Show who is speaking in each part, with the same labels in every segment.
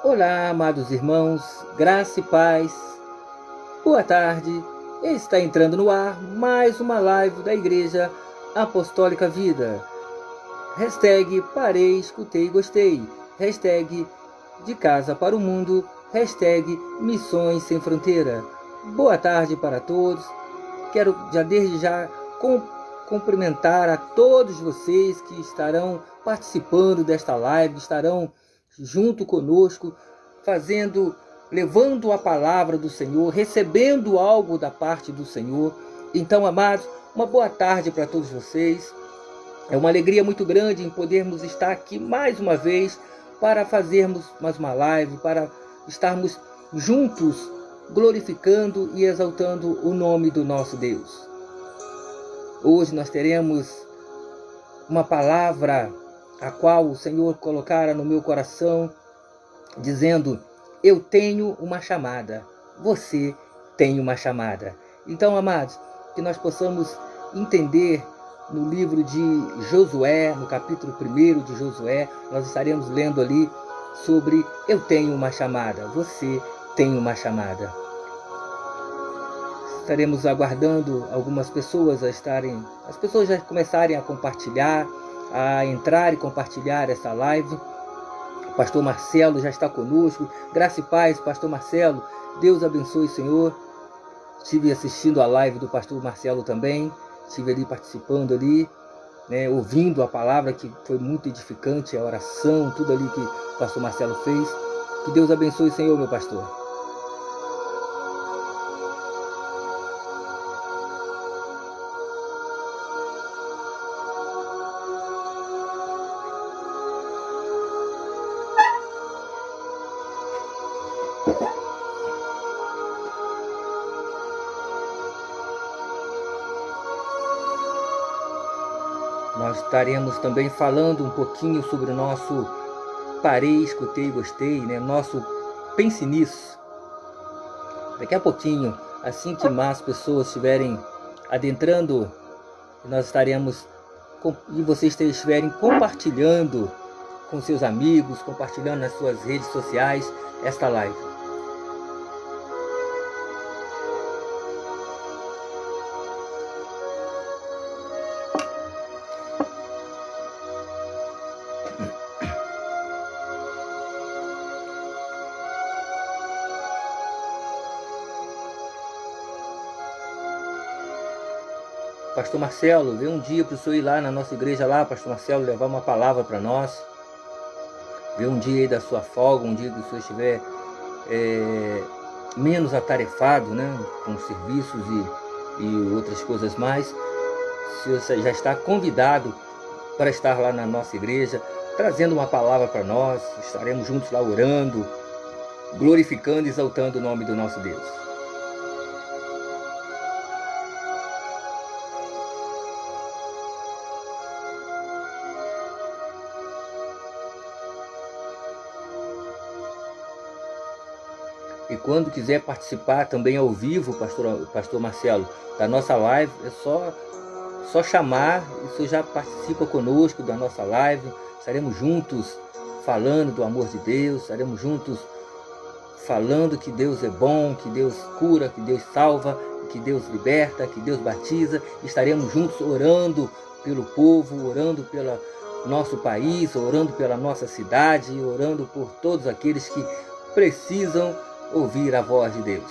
Speaker 1: Olá, amados irmãos, graça e paz. Boa tarde. Está entrando no ar mais uma live da Igreja Apostólica Vida. Hashtag parei, escutei, gostei. Hashtag de casa para o mundo. Hashtag missões sem fronteira. Boa tarde para todos. Quero já desde já cumprimentar a todos vocês que estarão participando desta live, estarão junto conosco, levando a palavra do Senhor, recebendo algo da parte do Senhor. Então, amados, uma boa tarde para todos vocês. É uma alegria muito grande em podermos estar aqui mais uma vez para fazermos mais uma live, para estarmos juntos glorificando e exaltando o nome do nosso Deus. Hoje nós teremos uma palavra a qual o Senhor colocara no meu coração, dizendo: eu tenho uma chamada, você tem uma chamada. Então, amados, que nós possamos entender no livro de Josué, no capítulo 1 de Josué, nós estaremos lendo ali sobre eu tenho uma chamada, você tem uma chamada. Estaremos aguardando algumas pessoas as pessoas já começarem a compartilhar, a entrar e compartilhar essa live. O pastor Marcelo já está conosco. Graça e paz, pastor Marcelo. Deus abençoe, Senhor. Estive assistindo a live do pastor Marcelo também. Estive ali participando ali, ouvindo a palavra que foi muito edificante, a oração, tudo ali que o pastor Marcelo fez. Que Deus abençoe, Senhor, meu pastor. Nós estaremos também falando um pouquinho sobre o nosso parei, escutei, gostei, nosso pense nisso. Daqui a pouquinho, assim que mais pessoas estiverem adentrando, nós estaremos, e vocês estiverem compartilhando com seus amigos, compartilhando nas suas redes sociais esta live. Pastor Marcelo, vê um dia para o senhor ir lá na nossa igreja lá, pastor Marcelo, levar uma palavra para nós. Vê um dia aí da sua folga, um dia que o senhor estiver menos atarefado, com serviços e outras coisas mais. O senhor já está convidado para estar lá na nossa igreja, trazendo uma palavra para nós. Estaremos juntos lá orando, glorificando e exaltando o nome do nosso Deus. E quando quiser participar também ao vivo, pastor Marcelo, da nossa live, é só chamar, e o senhor já participa conosco da nossa live. Estaremos juntos falando do amor de Deus, estaremos juntos falando que Deus é bom, que Deus cura, que Deus salva, que Deus liberta, que Deus batiza. Estaremos juntos orando pelo povo, orando pelo nosso país, orando pela nossa cidade, orando por todos aqueles que precisam ouvir a voz de Deus.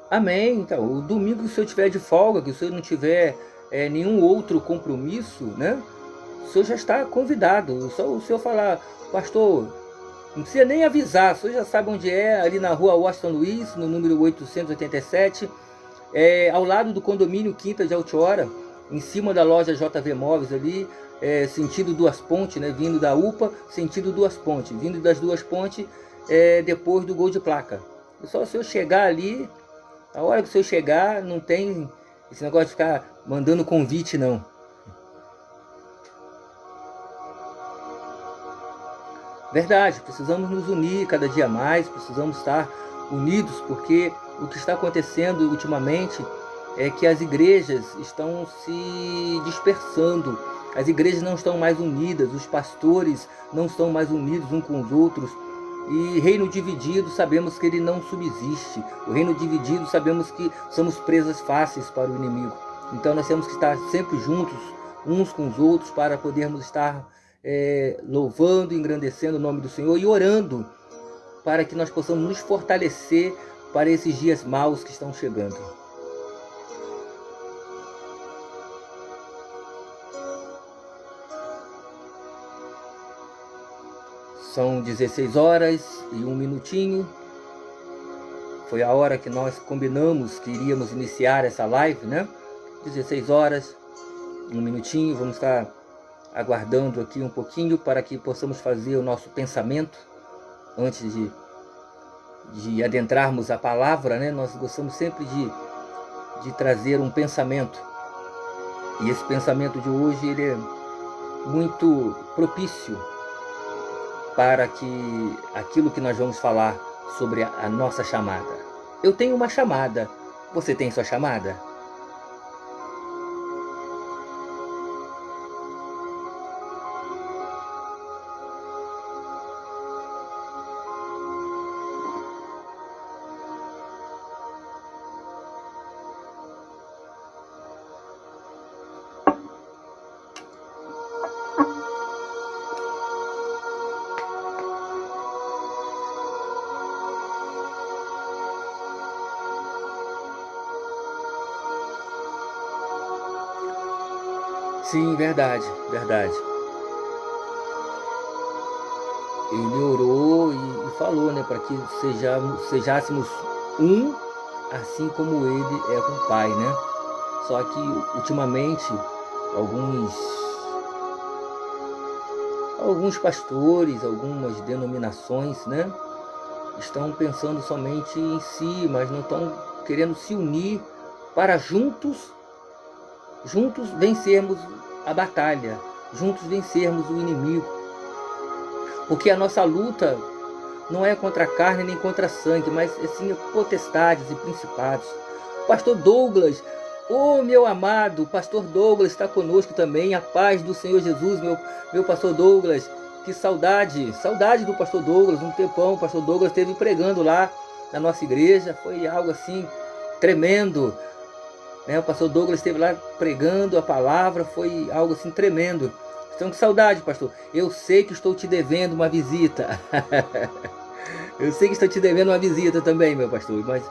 Speaker 1: Amém. Então, o domingo, que o senhor tiver de folga, que o senhor não tiver nenhum outro compromisso, o senhor já está convidado. Só o senhor falar: pastor, não precisa nem avisar, o senhor já sabe onde é, ali na rua Washington Luiz, no número 887, ao lado do condomínio Quinta de Altiora, em cima da loja JV Móveis ali, sentido Duas Pontes, vindo da UPA, sentido Duas Pontes, vindo das Duas Pontes, depois do Gol de Placa. É só o senhor chegar ali, a hora que o senhor chegar, não tem esse negócio de ficar mandando convite, não. Verdade, precisamos nos unir cada dia mais, precisamos estar unidos, porque o que está acontecendo ultimamente é que as igrejas estão se dispersando, as igrejas não estão mais unidas, os pastores não estão mais unidos uns com os outros, e reino dividido sabemos que ele não subsiste, o reino dividido sabemos que somos presas fáceis para o inimigo, então nós temos que estar sempre juntos, uns com os outros, para podermos estar louvando, engrandecendo o nome do Senhor e orando para que nós possamos nos fortalecer para esses dias maus que estão chegando. São 16 horas e 1 minutinho. Foi a hora que nós combinamos que iríamos iniciar essa live, né? 16 horas, 1 minutinho. Vamos estar aguardando aqui um pouquinho para que possamos fazer o nosso pensamento antes de adentrarmos a palavra, né? Nós gostamos sempre de trazer um pensamento. E esse pensamento de hoje ele é muito propício para que aquilo que nós vamos falar sobre a nossa chamada. Eu tenho uma chamada. Você tem sua chamada? Sim, verdade, verdade. Ele orou e falou, né, para que sejássemos um, assim como ele é com o Pai, né? Só que ultimamente alguns pastores, algumas denominações, né, estão pensando somente em si, mas não estão querendo se unir para juntos vencermos a batalha, juntos vencermos o inimigo. Porque a nossa luta não é contra a carne nem contra a sangue, mas sim potestades e principados. Pastor Douglas, meu amado, Pastor Douglas está conosco também, a paz do Senhor Jesus, meu Pastor Douglas, que saudade do Pastor Douglas, um tempão o Pastor Douglas esteve pregando lá na nossa igreja, foi algo assim tremendo. O pastor Douglas esteve lá pregando a palavra, foi algo assim tremendo. Estão com saudade, pastor. Eu sei que estou te devendo uma visita. Eu sei que estou te devendo uma visita também, meu pastor. Mas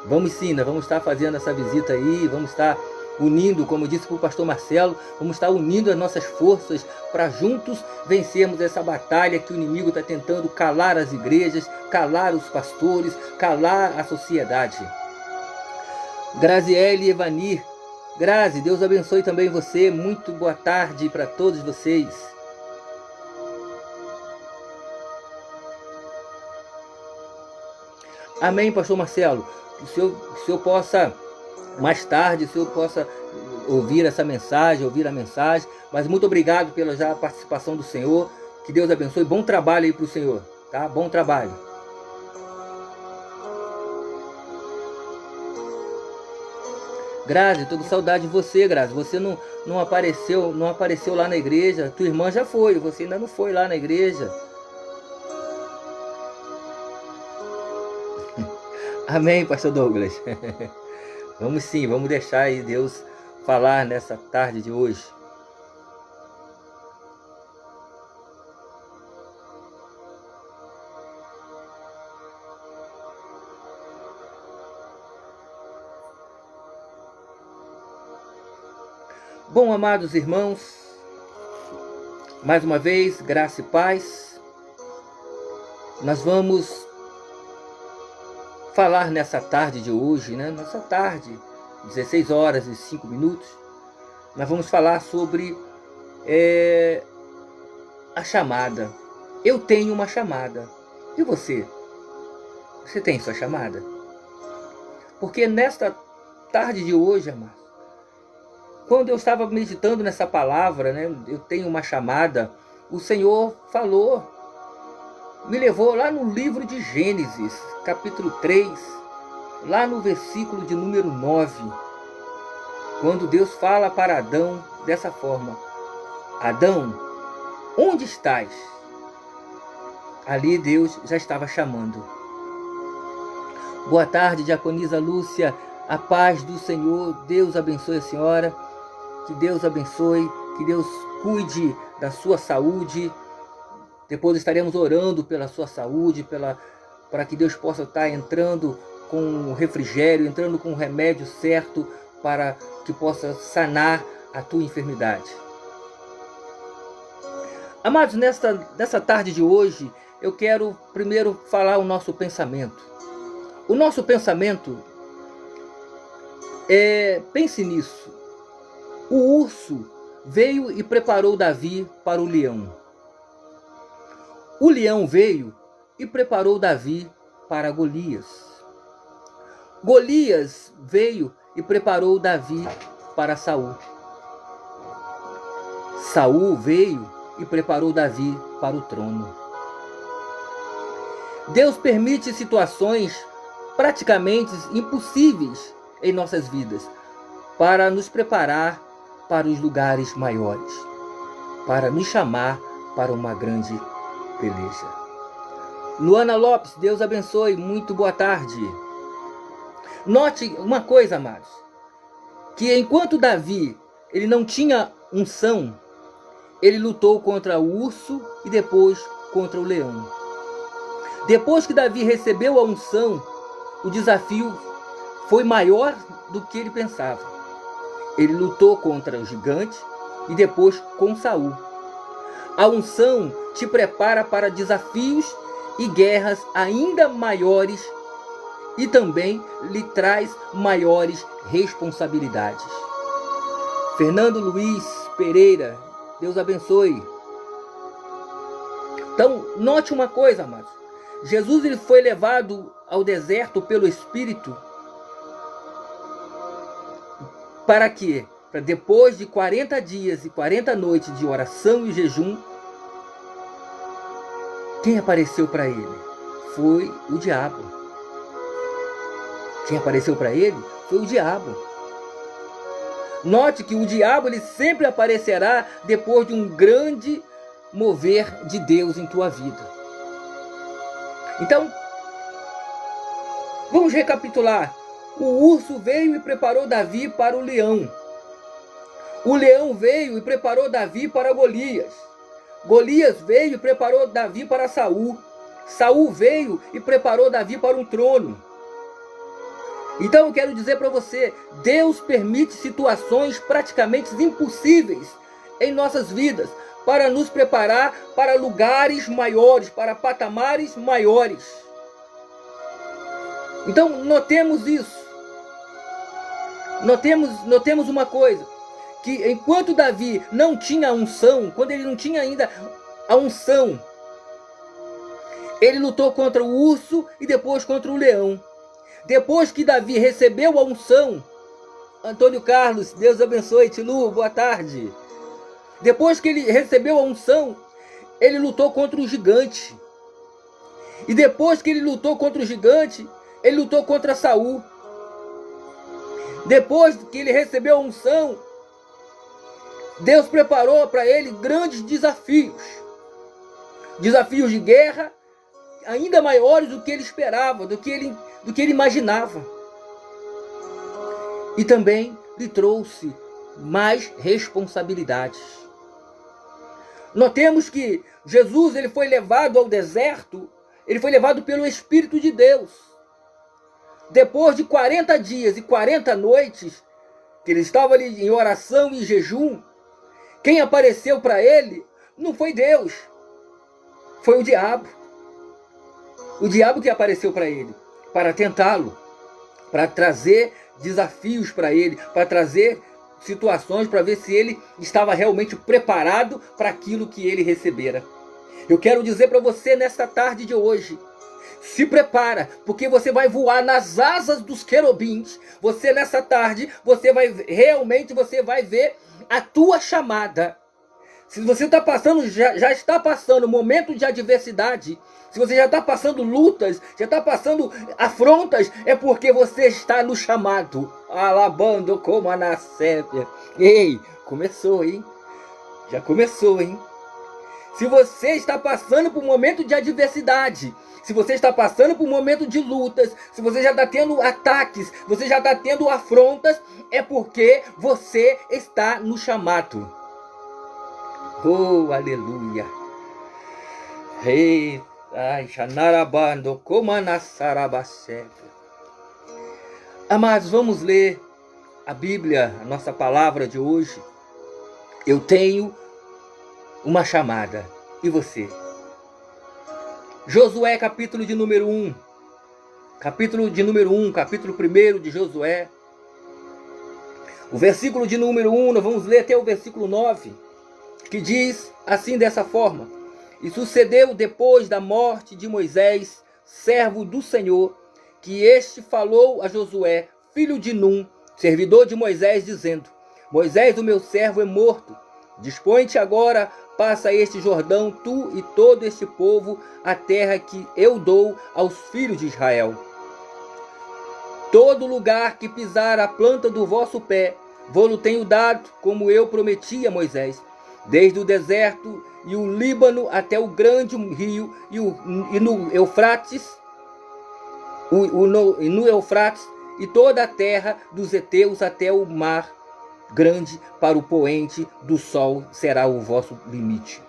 Speaker 1: vamos sim, nós vamos estar fazendo essa visita aí, vamos estar unindo, como disse para o pastor Marcelo, vamos estar unindo as nossas forças para juntos vencermos essa batalha que o inimigo está tentando calar as igrejas, calar os pastores, calar a sociedade. Graziele Evanir, Grazi, Deus abençoe também você, muito boa tarde para todos vocês. Amém, pastor Marcelo, que o senhor possa, mais tarde, o senhor possa ouvir essa mensagem, ouvir a mensagem, mas muito obrigado pela já participação do senhor, que Deus abençoe, bom trabalho aí para o senhor, tá? Bom trabalho. Grazi, estou com saudade de você, Grazi. Você não apareceu lá na igreja. Tua irmã já foi, você ainda não foi lá na igreja. Amém, pastor Douglas. Vamos sim, vamos deixar aí Deus falar nessa tarde de hoje. Bom, amados irmãos, mais uma vez, graça e paz. Nós vamos falar nessa tarde de hoje, né? Nessa tarde, 16 horas e 5 minutos, nós vamos falar sobre a chamada. Eu tenho uma chamada. E você? Você tem sua chamada? Porque nesta tarde de hoje, amado, quando eu estava meditando nessa palavra, né, eu tenho uma chamada, o Senhor falou me levou lá no livro de Gênesis, capítulo 3, lá no versículo de número 9, quando Deus fala para Adão dessa forma: Adão, onde estás? Ali Deus já estava chamando. Boa tarde, diaconisa Lúcia, a paz do Senhor, Deus abençoe a senhora, que Deus abençoe, que Deus cuide da sua saúde. Depois estaremos orando pela sua saúde, para que Deus possa estar entrando com o refrigério, entrando com o remédio certo, para que possa sanar a tua enfermidade. Amados, nessa tarde de hoje, eu quero primeiro falar o nosso pensamento. O nosso pensamento pense nisso. O urso veio e preparou Davi para o leão. O leão veio e preparou Davi para Golias. Golias veio e preparou Davi para Saul. Saul veio e preparou Davi para o trono. Deus permite situações praticamente impossíveis em nossas vidas para nos preparar para os lugares maiores, para nos chamar para uma grande peleja. Luana Lopes, Deus abençoe, muito boa tarde. Note uma coisa, amados, que enquanto Davi ele não tinha unção, ele lutou contra o urso e depois contra o leão. Depois que Davi recebeu a unção, o desafio foi maior do que ele pensava. Ele lutou contra o gigante e depois com Saul. A unção te prepara para desafios e guerras ainda maiores e também lhe traz maiores responsabilidades. Fernando Luiz Pereira, Deus abençoe. Então, note uma coisa, amados. Jesus ele foi levado ao deserto pelo Espírito para quê? Para depois de 40 dias e 40 noites de oração e jejum, quem apareceu para ele? Foi o diabo. Quem apareceu para ele foi o diabo. Note que o diabo ele sempre aparecerá depois de um grande mover de Deus em tua vida. Então, vamos recapitular. O urso veio e preparou Davi para o leão. O leão veio e preparou Davi para Golias. Golias veio e preparou Davi para Saul. Saul veio e preparou Davi para um trono. Então eu quero dizer para você, Deus permite situações praticamente impossíveis em nossas vidas para nos preparar para lugares maiores, para patamares maiores. Então notemos isso. Notemos uma coisa, que enquanto Davi não tinha a unção, quando ele não tinha ainda a unção, ele lutou contra o urso e depois contra o leão. Depois que Davi recebeu a unção, Antônio Carlos, Deus abençoe, Tilu, boa tarde. Depois que ele recebeu a unção, ele lutou contra o gigante. E depois que ele lutou contra o gigante, ele lutou contra Saul. Depois que ele recebeu a unção, Deus preparou para ele grandes desafios. Desafios de guerra ainda maiores do que ele esperava, do que ele imaginava. E também lhe trouxe mais responsabilidades. Notemos que Jesus ele foi levado ao deserto, ele foi levado pelo Espírito de Deus. Depois de 40 dias e 40 noites, que ele estava ali em oração e jejum, quem apareceu para ele não foi Deus, foi o diabo. O diabo que apareceu para ele, para tentá-lo, para trazer desafios para ele, para trazer situações para ver se ele estava realmente preparado para aquilo que ele recebera. Eu quero dizer para você nesta tarde de hoje, se prepara, porque você vai voar nas asas dos querubins. Você nessa tarde, você vai ver a tua chamada. Se você está passando, já está passando momento de adversidade, se você já está passando lutas, já está passando afrontas, é porque você está no chamado. Alabando como a nascente. Ei, começou, hein? Já começou, hein? Se você está passando por um momento de adversidade, se você está passando por um momento de lutas, se você já está tendo ataques, você já está tendo afrontas, é porque você está no chamado. Oh, aleluia. Ei, ai, xanarabando, comanasarabacete. Amados, vamos ler a Bíblia, a nossa palavra de hoje. Eu tenho uma chamada. E você? Josué, capítulo de número 1. Capítulo 1 de Josué. O versículo de número 1, nós vamos ler até o versículo 9, que diz assim dessa forma: E sucedeu depois da morte de Moisés, servo do Senhor, que este falou a Josué, filho de Num, servidor de Moisés, dizendo: Moisés, o meu servo, é morto. Dispõe-te agora, passa este Jordão, tu e todo este povo, a terra que eu dou aos filhos de Israel. Todo lugar que pisar a planta do vosso pé, vou-lo tenho dado, como eu prometi a Moisés, desde o deserto e o Líbano até o grande rio e no Eufrates, no Eufrates e toda a terra dos heteus até o mar grande, para o poente do sol será o vosso limite.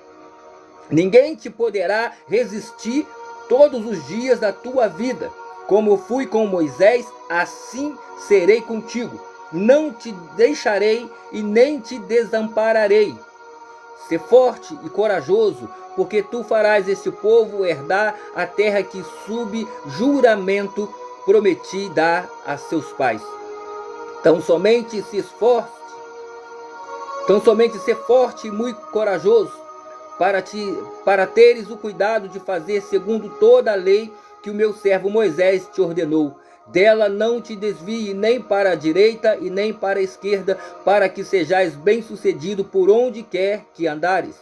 Speaker 1: Ninguém te poderá resistir todos os dias da tua vida. Como fui com Moisés, assim serei contigo. Não te deixarei e nem te desampararei. Sê forte e corajoso, porque tu farás este povo herdar a terra que sob juramento prometi dar a seus pais. Tão somente se esforce, tão somente ser forte e muito corajoso, para teres o cuidado de fazer segundo toda a lei que o meu servo Moisés te ordenou. Dela não te desvie nem para a direita e nem para a esquerda, para que sejais bem-sucedido por onde quer que andares.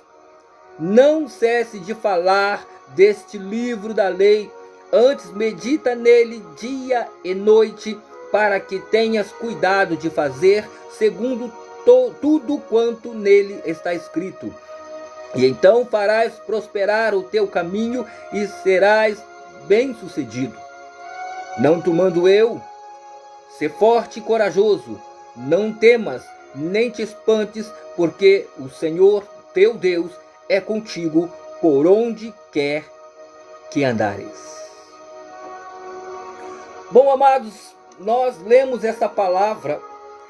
Speaker 1: Não cesse de falar deste livro da lei, antes medita nele dia e noite, para que tenhas cuidado de fazer segundo tudo quanto nele está escrito. E então farás prosperar o teu caminho e serás bem-sucedido. Não te mando eu? Sê forte e corajoso, não temas, nem te espantes, porque o Senhor teu Deus é contigo por onde quer que andares. Bom, amados, nós lemos essa palavra,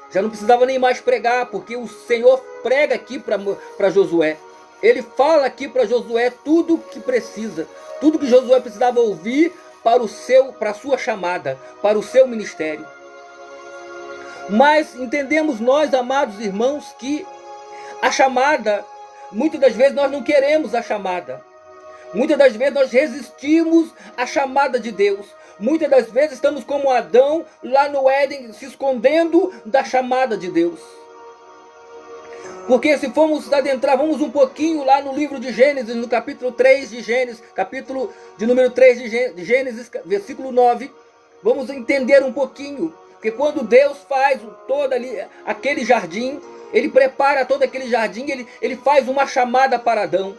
Speaker 1: já não precisava nem mais pregar, porque o Senhor prega aqui para Josué. Ele fala aqui para Josué tudo o que precisa, tudo que Josué precisava ouvir para a sua chamada, para o seu ministério. Mas entendemos nós, amados irmãos, que a chamada, muitas das vezes nós não queremos a chamada. Muitas das vezes nós resistimos à chamada de Deus. Muitas das vezes estamos como Adão lá no Éden, se escondendo da chamada de Deus. Porque se formos adentrar, vamos um pouquinho lá no livro de Gênesis, no capítulo 3 de Gênesis, capítulo de número 3 de Gênesis, versículo 9, vamos entender um pouquinho. Porque quando Deus faz todo ali, aquele jardim, Ele prepara todo aquele jardim, Ele faz uma chamada para Adão.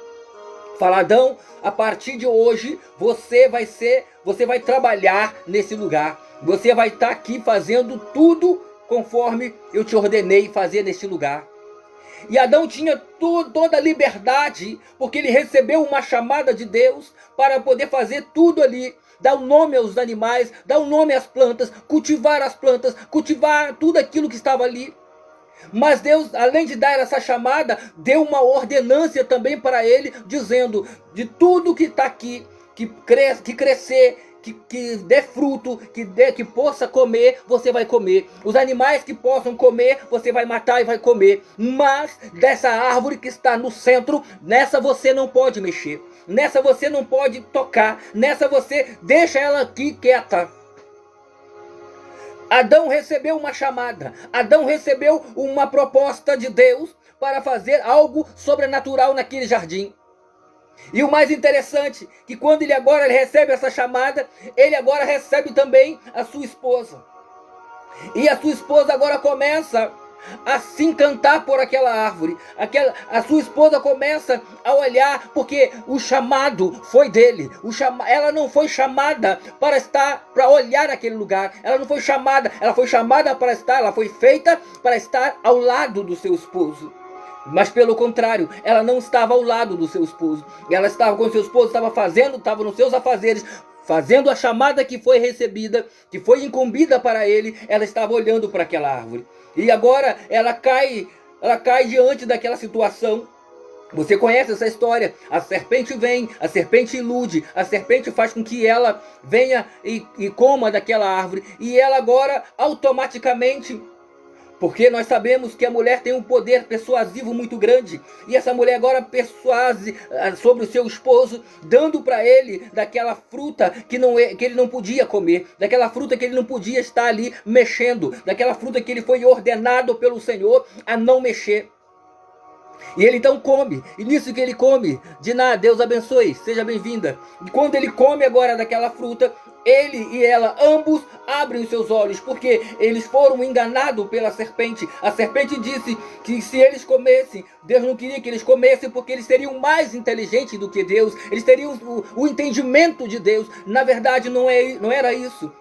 Speaker 1: Fala: Adão, a partir de hoje, você vai trabalhar nesse lugar. Você vai estar aqui fazendo tudo conforme eu te ordenei fazer nesse lugar. E Adão tinha toda a liberdade, porque ele recebeu uma chamada de Deus para poder fazer tudo ali. Dar um nome aos animais, dar um nome às plantas, cultivar tudo aquilo que estava ali. Mas Deus, além de dar essa chamada, deu uma ordenância também para ele, dizendo: de tudo que está aqui, que crescer, que dê fruto, que possa comer, você vai comer. Os animais que possam comer, você vai matar e vai comer. Mas dessa árvore que está no centro, nessa você não pode mexer. Nessa você não pode tocar. Nessa você deixa ela aqui quieta. Adão recebeu uma chamada. Adão recebeu uma proposta de Deus para fazer algo sobrenatural naquele jardim. E o mais interessante, que quando ele recebe essa chamada, ele agora recebe também a sua esposa. E a sua esposa agora começa a se encantar por aquela árvore. A sua esposa começa a olhar, porque o chamado foi dele. Ela não foi chamada para olhar aquele lugar. Ela foi chamada para estar, ela foi feita para estar ao lado do seu esposo. Mas pelo contrário, ela não estava ao lado do seu esposo. Ela estava com o seu esposo, estava nos seus afazeres, fazendo a chamada que foi recebida, que foi incumbida para ele. Ela estava olhando para aquela árvore. E agora ela cai diante daquela situação. Você conhece essa história? A serpente vem, a serpente ilude, a serpente faz com que ela venha e coma daquela árvore. E ela agora automaticamente... Porque nós sabemos que a mulher tem um poder persuasivo muito grande. E essa mulher agora persuade sobre o seu esposo, dando para ele daquela fruta que ele não podia comer. Daquela fruta que ele não podia estar ali mexendo. Daquela fruta que ele foi ordenado pelo Senhor a não mexer. E ele então come, e nisso que ele come, Diná, Deus abençoe, seja bem-vinda. E quando ele come agora daquela fruta, ele e ela, ambos, abrem os seus olhos, porque eles foram enganados pela serpente. A serpente disse que se eles comessem, Deus não queria que eles comessem, porque eles seriam mais inteligentes do que Deus, eles teriam o entendimento de Deus. Na verdade, não era isso.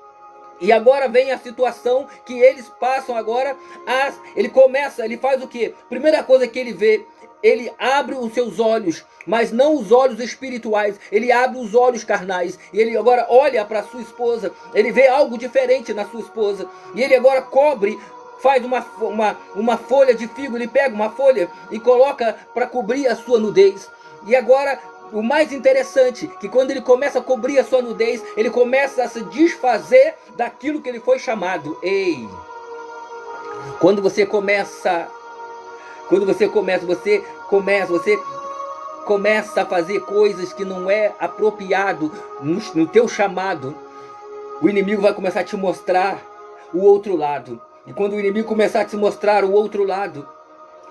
Speaker 1: E agora vem a situação que eles passam agora, ele faz o quê? Primeira coisa que ele vê, ele abre os seus olhos, mas não os olhos espirituais, ele abre os olhos carnais, e ele agora olha para sua esposa, ele vê algo diferente na sua esposa, e ele agora faz uma folha de figo, ele pega uma folha e coloca para cobrir a sua nudez, e agora... O mais interessante, que quando ele começa a cobrir a sua nudez, ele começa a se desfazer daquilo que ele foi chamado. Ei! Quando você começa a fazer coisas que não é apropriado no teu chamado, o inimigo vai começar a te mostrar o outro lado. E quando o inimigo começar a te mostrar o outro lado,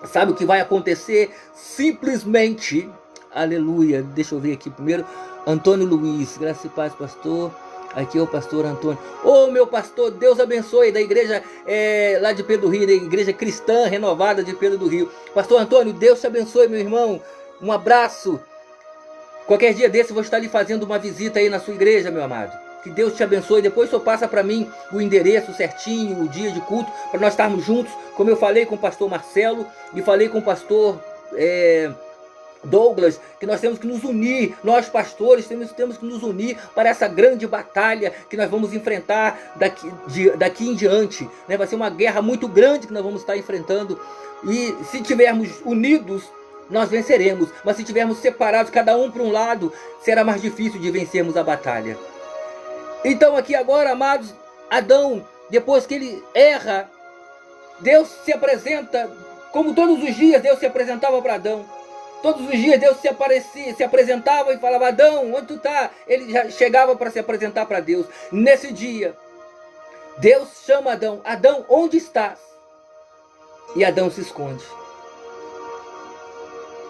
Speaker 1: sabe o que vai acontecer? Simplesmente... Aleluia, deixa eu ver aqui primeiro, Antônio Luiz, graça e paz, pastor, aqui é o pastor Antônio. Ô meu pastor, Deus abençoe, da igreja lá de Pedro do Rio, da igreja cristã renovada de Pedro do Rio. Pastor Antônio, Deus te abençoe, meu irmão, um abraço. Qualquer dia desse eu vou estar lhe fazendo uma visita aí na sua igreja, meu amado. Que Deus te abençoe, depois só passa para mim o endereço certinho, o dia de culto, para nós estarmos juntos, como eu falei com o pastor Marcelo e falei com o pastor... Douglas, que nós temos que nos unir, nós pastores temos que nos unir para essa grande batalha que nós vamos enfrentar daqui em diante, né? Vai ser uma guerra muito grande que nós vamos estar enfrentando, e se tivermos unidos, nós venceremos, mas se tivermos separados, cada um para um lado, será mais difícil de vencermos a batalha. Então aqui agora, amados, Adão, depois que ele erra, Deus se apresenta, como todos os dias Deus se apresentava para Adão. Todos os dias Deus se apresentava e falava, Adão, onde tu está? Ele já chegava para se apresentar para Deus. Nesse dia, Deus chama Adão, Adão, onde estás? E Adão se esconde.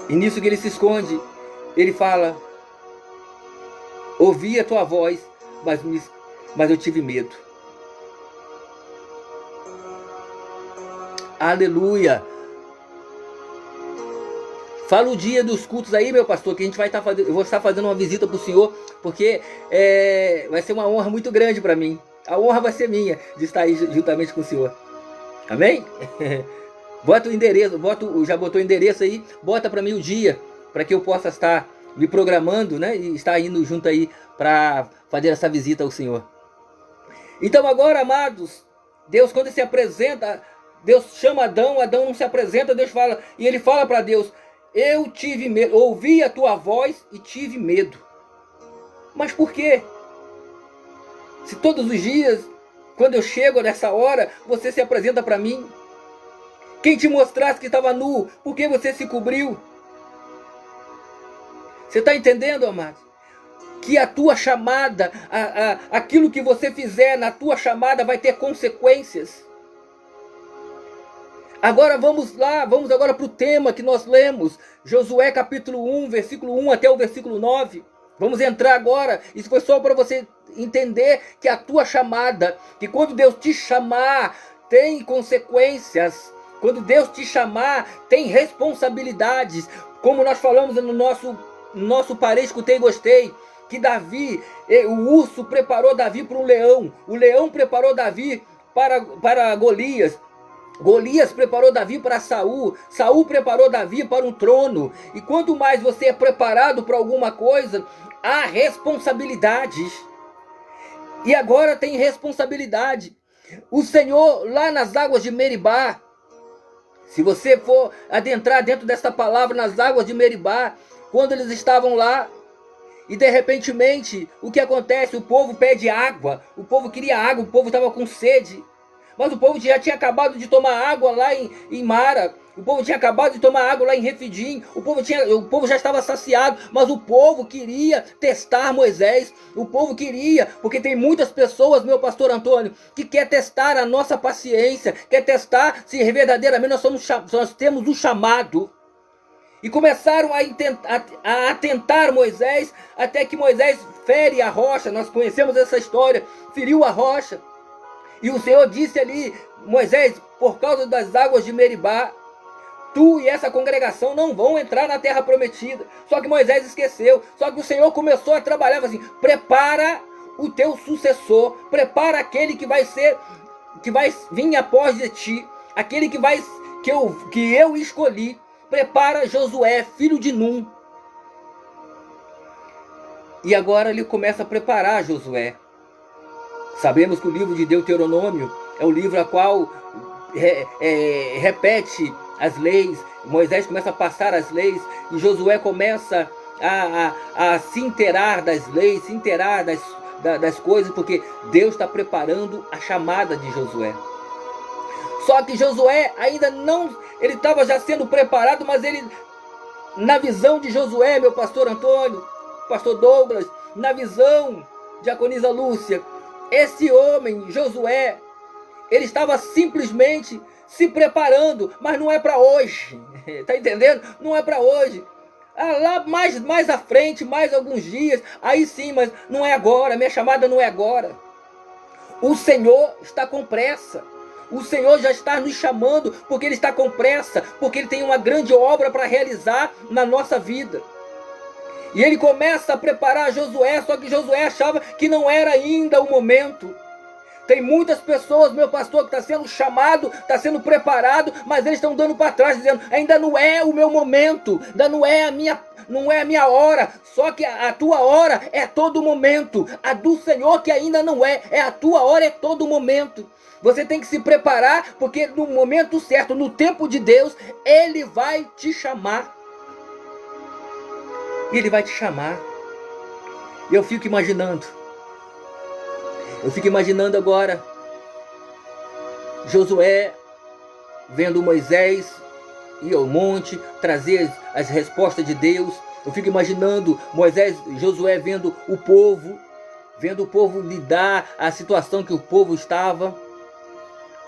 Speaker 1: E nisso que ele se esconde, ele fala, ouvi a tua voz, mas eu tive medo. Aleluia! Fala o dia dos cultos aí, meu pastor, que a gente vai estar fazendo. Eu vou estar fazendo uma visita para o senhor, porque vai ser uma honra muito grande para mim. A honra vai ser minha de estar aí juntamente com o senhor. Amém? Bota o endereço, já botou o endereço aí, bota para mim o dia, para que eu possa estar me programando, né? E estar indo junto aí para fazer essa visita ao senhor. Então agora, amados, Deus quando se apresenta, Deus chama Adão, Adão não se apresenta, Deus fala, e ele fala para Deus, eu tive medo, ouvi a tua voz e tive medo. Mas por quê? Se todos os dias, quando eu chego nessa hora, você se apresenta para mim. Quem te mostrasse que estava nu, por que você se cobriu? Você está entendendo, amado? Que a tua chamada, aquilo que você fizer na tua chamada vai ter consequências. Agora vamos lá, vamos agora para o tema que nós lemos, Josué capítulo 1, versículo 1 até o versículo 9. Vamos entrar agora, isso foi só para você entender que a tua chamada, que quando Deus te chamar, tem consequências, quando Deus te chamar, tem responsabilidades, como nós falamos no nosso Parei, Escutei e Gostei, que Davi, o urso preparou Davi para um leão, o leão preparou Davi para Golias, Golias preparou Davi para Saul, Saul preparou Davi para um trono. E quanto mais você é preparado para alguma coisa, há responsabilidades. E agora tem responsabilidade. O Senhor lá nas águas de Meribá, se você for adentrar dentro dessa palavra nas águas de Meribá, quando eles estavam lá, e de repentemente, o que acontece? O povo pede água, o povo queria água, o povo estava com sede. Mas o povo já tinha acabado de tomar água lá em Mara. O povo tinha acabado de tomar água lá em Refidim. O povo já estava saciado. Mas o povo queria testar Moisés. O povo queria, porque tem muitas pessoas, meu pastor Antônio, que quer testar a nossa paciência. Quer testar se verdadeiramente nós temos um chamado. E começaram a atentar Moisés, até que Moisés fere a rocha. Nós conhecemos essa história. Feriu a rocha. E o Senhor disse ali, Moisés, por causa das águas de Meribá, tu e essa congregação não vão entrar na terra prometida. Só que Moisés esqueceu. Só que o Senhor começou a trabalhar assim, prepara o teu sucessor, prepara aquele que vai vir após de ti, aquele que eu escolhi. Prepara Josué, filho de Num. E agora ele começa a preparar Josué. Sabemos que o livro de Deuteronômio é o livro a qual repete as leis. Moisés começa a passar as leis e Josué começa a se inteirar das leis, se inteirar das coisas, porque Deus está preparando a chamada de Josué. Só que Josué ainda não, ele estava já sendo preparado, mas ele, na visão de Josué, meu pastor Antônio, pastor Douglas, na visão de Diaconisa Lúcia, esse homem, Josué, ele estava simplesmente se preparando, mas não é para hoje, tá entendendo? Não é para hoje. Lá mais à frente, mais alguns dias, aí sim, mas não é agora, minha chamada não é agora. O Senhor está com pressa. O Senhor já está nos chamando porque Ele está com pressa, porque Ele tem uma grande obra para realizar na nossa vida. E ele começa a preparar Josué, só que Josué achava que não era ainda o momento. Tem muitas pessoas, meu pastor, que está sendo chamado, está sendo preparado, mas eles estão dando para trás, dizendo, ainda não é o meu momento, ainda não é a minha hora. Só que a tua hora é todo momento. A do Senhor que ainda não é a tua hora, é todo momento. Você tem que se preparar, porque no momento certo, no tempo de Deus, Ele vai te chamar. E Ele vai te chamar. E eu fico imaginando agora Josué vendo Moisés ir ao monte, trazer as respostas de Deus. Eu fico imaginando Josué vendo o povo lidar a situação que o povo estava.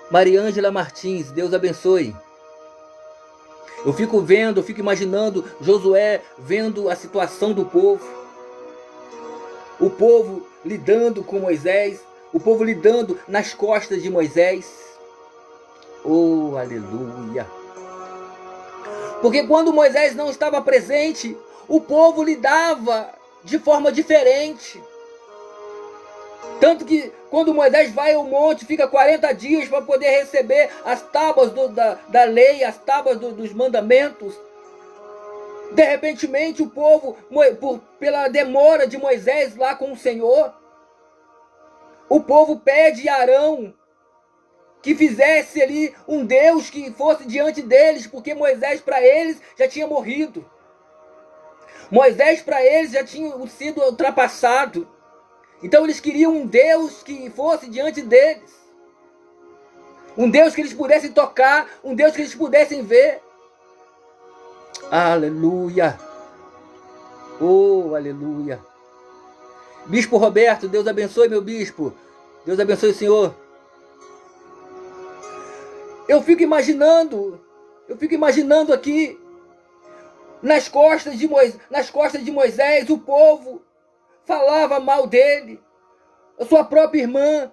Speaker 1: Mariângela Martins, Deus abençoe. Eu fico imaginando Josué vendo a situação do povo. O povo lidando com Moisés, o povo lidando nas costas de Moisés. Oh, aleluia! Porque quando Moisés não estava presente, o povo lidava de forma diferente. Tanto que quando Moisés vai ao monte, fica 40 dias para poder receber as tábuas da lei, as tábuas dos mandamentos. De repentemente o povo, pela demora de Moisés lá com o Senhor, o povo pede a Arão que fizesse ali um Deus que fosse diante deles, porque Moisés para eles já tinha morrido. Moisés para eles já tinha sido ultrapassado. Então eles queriam um Deus que fosse diante deles. Um Deus que eles pudessem tocar, um Deus que eles pudessem ver. Aleluia! Oh, aleluia! Bispo Roberto, Deus abençoe meu bispo. Deus abençoe o senhor. Eu fico imaginando aqui, nas costas de Moisés, o povo falava mal dele. A sua própria irmã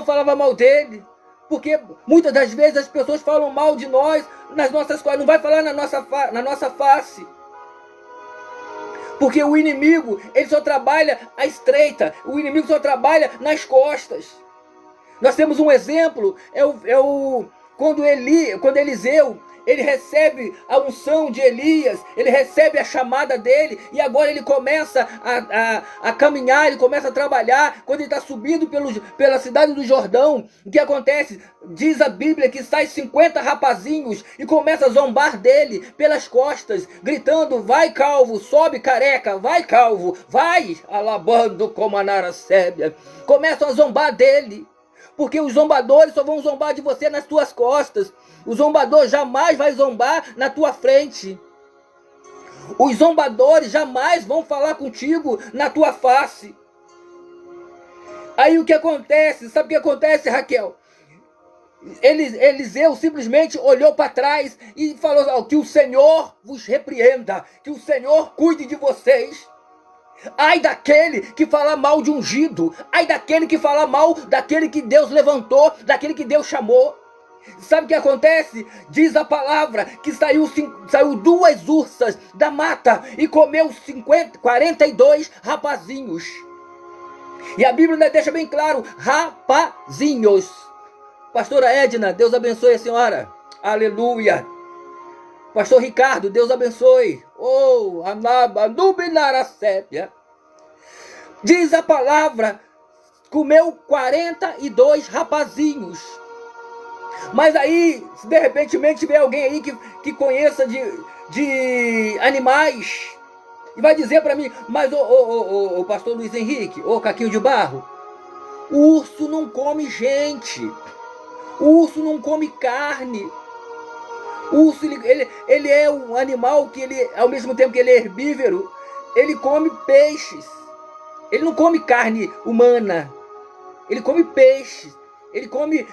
Speaker 1: falava mal dele. Porque muitas das vezes as pessoas falam mal de nós nas nossas costas, não vai falar na nossa face. Porque o inimigo, ele só trabalha à estreita, o inimigo só trabalha nas costas. Nós temos um exemplo, quando Eliseu, ele recebe a unção de Elias, ele recebe a chamada dele, e agora ele começa a caminhar, ele começa a trabalhar. Quando ele está subindo pela cidade do Jordão, o que acontece? Diz a Bíblia que sai 50 rapazinhos e começa a zombar dele pelas costas, gritando: vai calvo, sobe careca, vai calvo, vai, alabando como a Nara Sébia. Começam a zombar dele. Porque os zombadores só vão zombar de você nas tuas costas. O zombador jamais vai zombar na tua frente. Os zombadores jamais vão falar contigo na tua face. Aí o que acontece? Sabe o que acontece, Raquel? Eliseu simplesmente olhou para trás e falou: que o Senhor vos repreenda, que o Senhor cuide de vocês. Ai daquele que fala mal de ungido, ai daquele que fala mal daquele que Deus levantou, daquele que Deus chamou. Sabe o que acontece? Diz a palavra que saiu 2 ursas da mata e comeu 42 rapazinhos. E a Bíblia deixa bem claro: rapazinhos. Pastora Edna, Deus abençoe a senhora. Aleluia. Pastor Ricardo, Deus abençoe. Oh, Anaba, Nubinara Sépia. Diz a palavra, comeu 42 rapazinhos. Mas aí, se de repente tiver alguém aí que conheça de animais, e vai dizer para mim: mas o pastor Luiz Henrique, Caquinho de Barro, o urso não come gente. O urso não come carne. O urso, ele é um animal que ao mesmo tempo que ele é herbívoro, ele come peixes. Ele não come carne humana. Ele come peixes. Ele come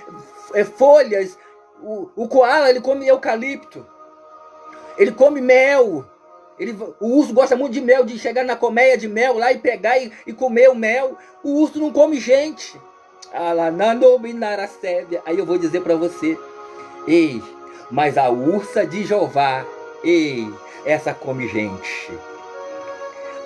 Speaker 1: folhas. O koala, ele come eucalipto. Ele come mel. O urso gosta muito de mel, de chegar na colmeia de mel lá e pegar e comer o mel. O urso não come gente. Aí eu vou dizer para você: ei, mas a ursa de Jeová, ei, essa come gente.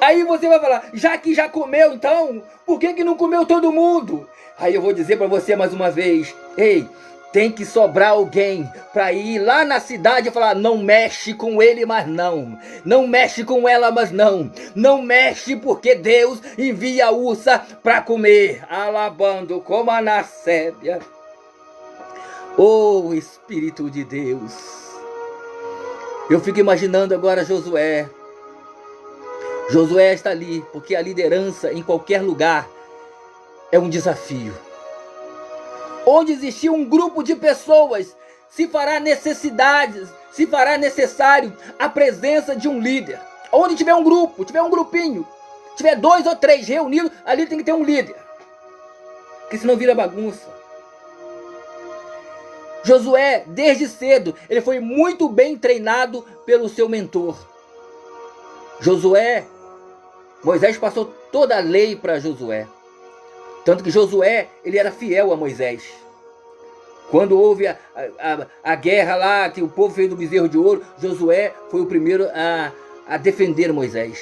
Speaker 1: Aí você vai falar: já que já comeu, então, por que não comeu todo mundo? Aí eu vou dizer para você mais uma vez: ei, tem que sobrar alguém para ir lá na cidade e falar: não mexe com ele, mas não. Não mexe com ela, mas não. Não mexe, porque Deus envia a ursa para comer. Alabando como a Nasébia. Oh, Espírito de Deus. Eu fico imaginando agora Josué. Josué está ali, porque a liderança em qualquer lugar é um desafio. Onde existir um grupo de pessoas, se fará necessário a presença de um líder. Onde tiver um grupo, tiver um grupinho, tiver 2 ou 3 reunidos, ali tem que ter um líder. Porque senão vira bagunça. Josué, desde cedo, ele foi muito bem treinado pelo seu mentor. Moisés passou toda a lei para Josué. Tanto que Josué, ele era fiel a Moisés. Quando houve a guerra lá, que o povo fez do bezerro de ouro, Josué foi o primeiro a defender Moisés.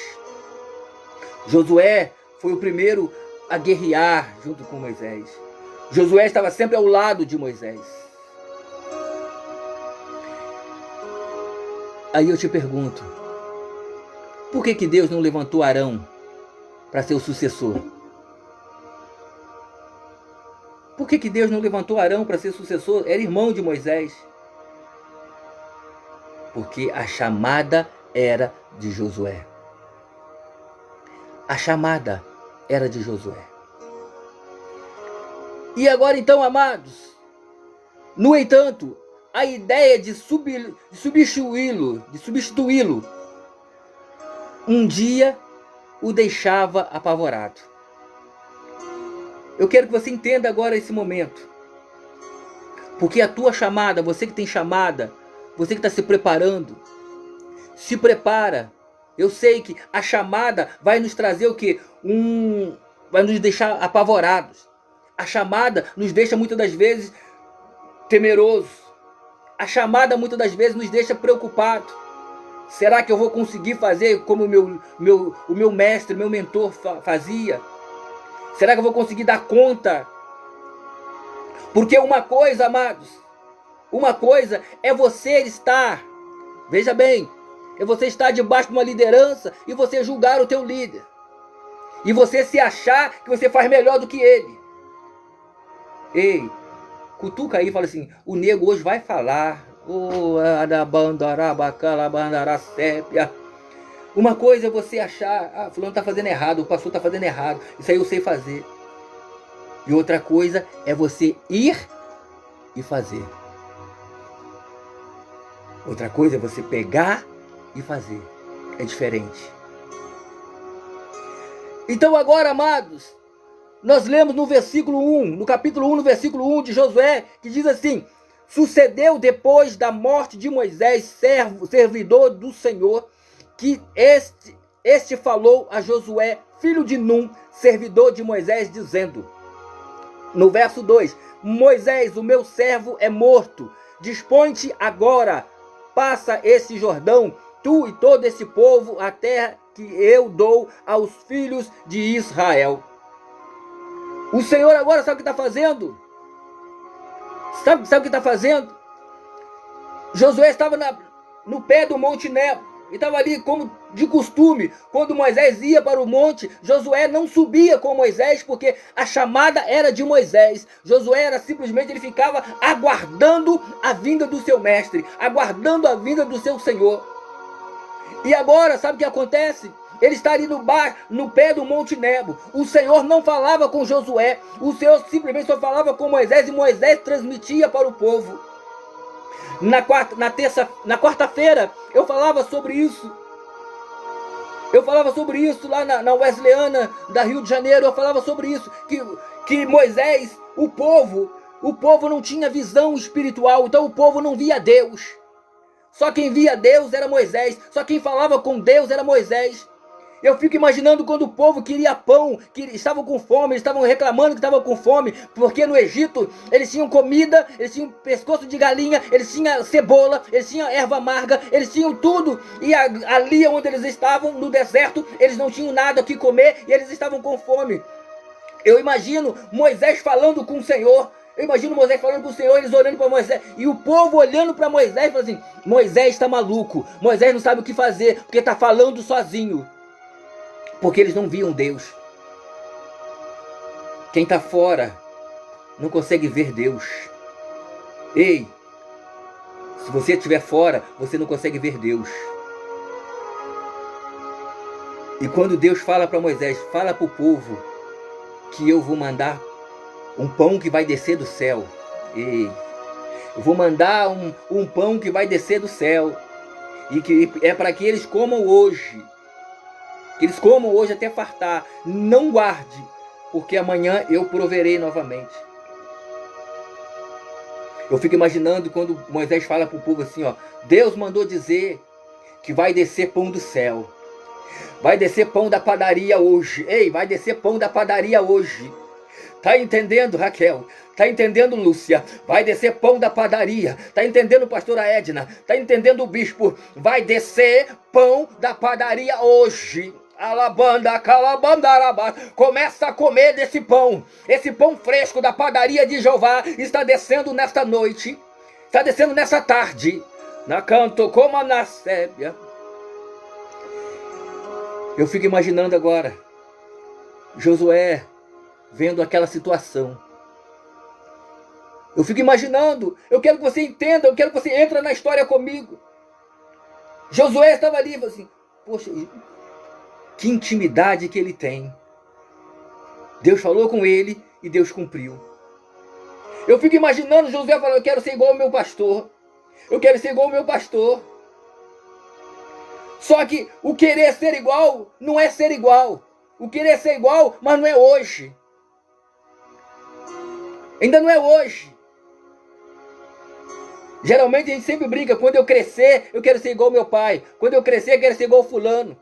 Speaker 1: Josué foi o primeiro a guerrear junto com Moisés. Josué estava sempre ao lado de Moisés. Aí eu te pergunto: por que Deus não levantou Arão para ser o sucessor? Por que Deus não levantou Arão para ser sucessor? Era irmão de Moisés. Porque a chamada era de Josué. A chamada era de Josué. E agora então, amados, no entanto, a ideia de substituí-lo, um dia o deixava apavorado. Eu quero que você entenda agora esse momento. Porque a tua chamada, você que tem chamada, você que está se preparando, se prepara. Eu sei que a chamada vai nos trazer o quê? Vai nos deixar apavorados. A chamada nos deixa muitas das vezes temerosos. A chamada muitas das vezes nos deixa preocupados. Será que eu vou conseguir fazer como o meu mestre, meu mentor fazia? Será que eu vou conseguir dar conta? Porque uma coisa, amados, uma coisa é você estar, veja bem, é você estar debaixo de uma liderança e você julgar o teu líder. E você se achar que você faz melhor do que ele. Ei, cutuca aí e fala assim, o nego hoje vai falar. Uma coisa é você achar, fulano está fazendo errado, o pastor está fazendo errado, isso aí eu sei fazer. E outra coisa é você ir e fazer. Outra coisa é você pegar e fazer. É diferente. Então agora, amados, nós lemos no versículo 1, no capítulo 1, no versículo 1 de Josué, que diz assim: sucedeu depois da morte de Moisés, servidor do Senhor, que este falou a Josué, filho de Num, servidor de Moisés, dizendo, no verso 2, Moisés, o meu servo, é morto. Dispõe-te agora, passa esse Jordão, tu e todo esse povo, a terra que eu dou aos filhos de Israel. O Senhor agora sabe o que está fazendo? Sabe o que está fazendo? Josué estava no pé do Monte Nebo. E estava ali como de costume. Quando Moisés ia para o monte, Josué não subia com Moisés, porque a chamada era de Moisés. Josué era simplesmente, ele ficava aguardando a vinda do seu mestre, aguardando a vinda do seu Senhor. E agora, sabe o que acontece? Ele está ali no pé do Monte Nebo. O Senhor não falava com Josué. O Senhor simplesmente só falava com Moisés, e Moisés transmitia para o povo. Na quarta-feira, eu falava sobre isso. Eu falava sobre isso lá na Wesleyana da Rio de Janeiro. Eu falava sobre isso. Que Moisés, o povo não tinha visão espiritual. Então o povo não via Deus. Só quem via Deus era Moisés. Só quem falava com Deus era Moisés. Eu fico imaginando quando o povo queria pão, que estavam com fome, eles estavam reclamando que estavam com fome, porque no Egito eles tinham comida, eles tinham pescoço de galinha, eles tinham cebola, eles tinham erva amarga, eles tinham tudo. E ali onde eles estavam, no deserto, eles não tinham nada o que comer e eles estavam com fome. Eu imagino Moisés falando com o Senhor. Eu imagino Moisés falando com o Senhor, eles olhando para Moisés, e o povo olhando para Moisés e falando assim, Moisés está maluco, Moisés não sabe o que fazer, porque está falando sozinho. Porque eles não viam Deus. Quem está fora não consegue ver Deus. Ei, se você estiver fora, você não consegue ver Deus. E quando Deus fala para Moisés, fala para o povo que eu vou mandar um pão que vai descer do céu. Ei, eu vou mandar um pão que vai descer do céu. E que é para que eles comam hoje. Que eles comam hoje até fartar. Não guarde, porque amanhã eu proverei novamente. Eu fico imaginando quando Moisés fala para o povo assim, ó, Deus mandou dizer que vai descer pão do céu. Vai descer pão da padaria hoje. Ei, vai descer pão da padaria hoje. Tá entendendo, Raquel? Tá entendendo, Lúcia? Vai descer pão da padaria. Tá entendendo, pastora Edna? Tá entendendo, o bispo? Vai descer pão da padaria hoje. Alabanda, calabandarabá. Começa a comer desse pão. Esse pão fresco da padaria de Jeová está descendo nesta noite. Está descendo nessa tarde. Na canto como na sébia. Eu fico imaginando agora Josué vendo aquela situação. Eu fico imaginando. Eu quero que você entenda. Eu quero que você entre na história comigo. Josué estava ali e falou assim, poxa, que intimidade que ele tem. Deus falou com ele e Deus cumpriu. Eu fico imaginando Josué falando, eu quero ser igual ao meu pastor. Eu quero ser igual ao meu pastor. Só que o querer ser igual não é ser igual. O querer ser igual, mas não é hoje. Ainda não é hoje. Geralmente a gente sempre brinca, quando eu crescer, eu quero ser igual ao meu pai. Quando eu crescer, eu quero ser igual ao fulano.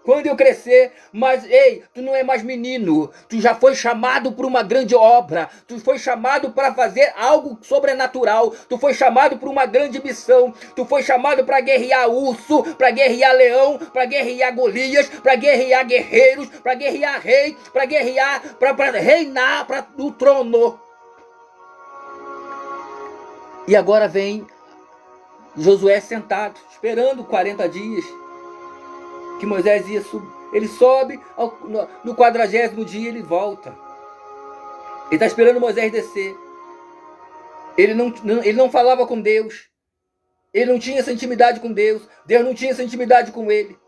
Speaker 1: Quando eu crescer, mas ei, tu não é mais menino, tu já foi chamado para uma grande obra, tu foi chamado para fazer algo sobrenatural, tu foi chamado para uma grande missão, tu foi chamado para guerrear urso, para guerrear leão, para guerrear Golias, para guerrear guerreiros, para guerrear rei, para guerrear, para reinar do trono. E agora vem Josué sentado, esperando 40 dias. Que Moisés ia subir, ele sobe, no 40º dia ele volta. Ele está esperando Moisés descer. Ele não falava com Deus. Ele não tinha essa intimidade com Deus. Deus não tinha essa intimidade com ele.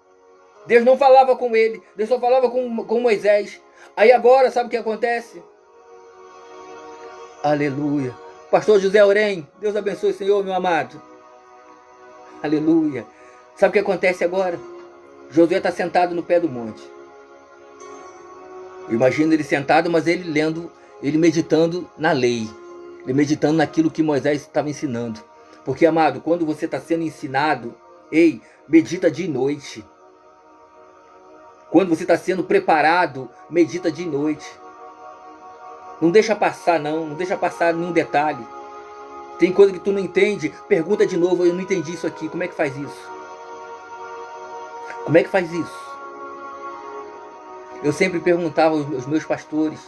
Speaker 1: Deus não falava com ele. Deus só falava com Moisés. Aí agora, sabe o que acontece? Aleluia. Pastor José Orém, Deus abençoe o Senhor, meu amado. Aleluia. Sabe o que acontece agora? Josué está sentado no pé do monte. Eu imagino ele sentado, mas ele lendo, ele meditando na lei. Ele meditando naquilo que Moisés estava ensinando. Porque, amado, quando você está sendo ensinado, ei, medita de noite. Quando você está sendo preparado, medita de noite. Não deixa passar não deixa passar nenhum detalhe. Tem coisa que tu não entende, pergunta de novo, eu não entendi isso aqui, como é que faz isso? Como é que faz isso? Eu sempre perguntava aos meus pastores,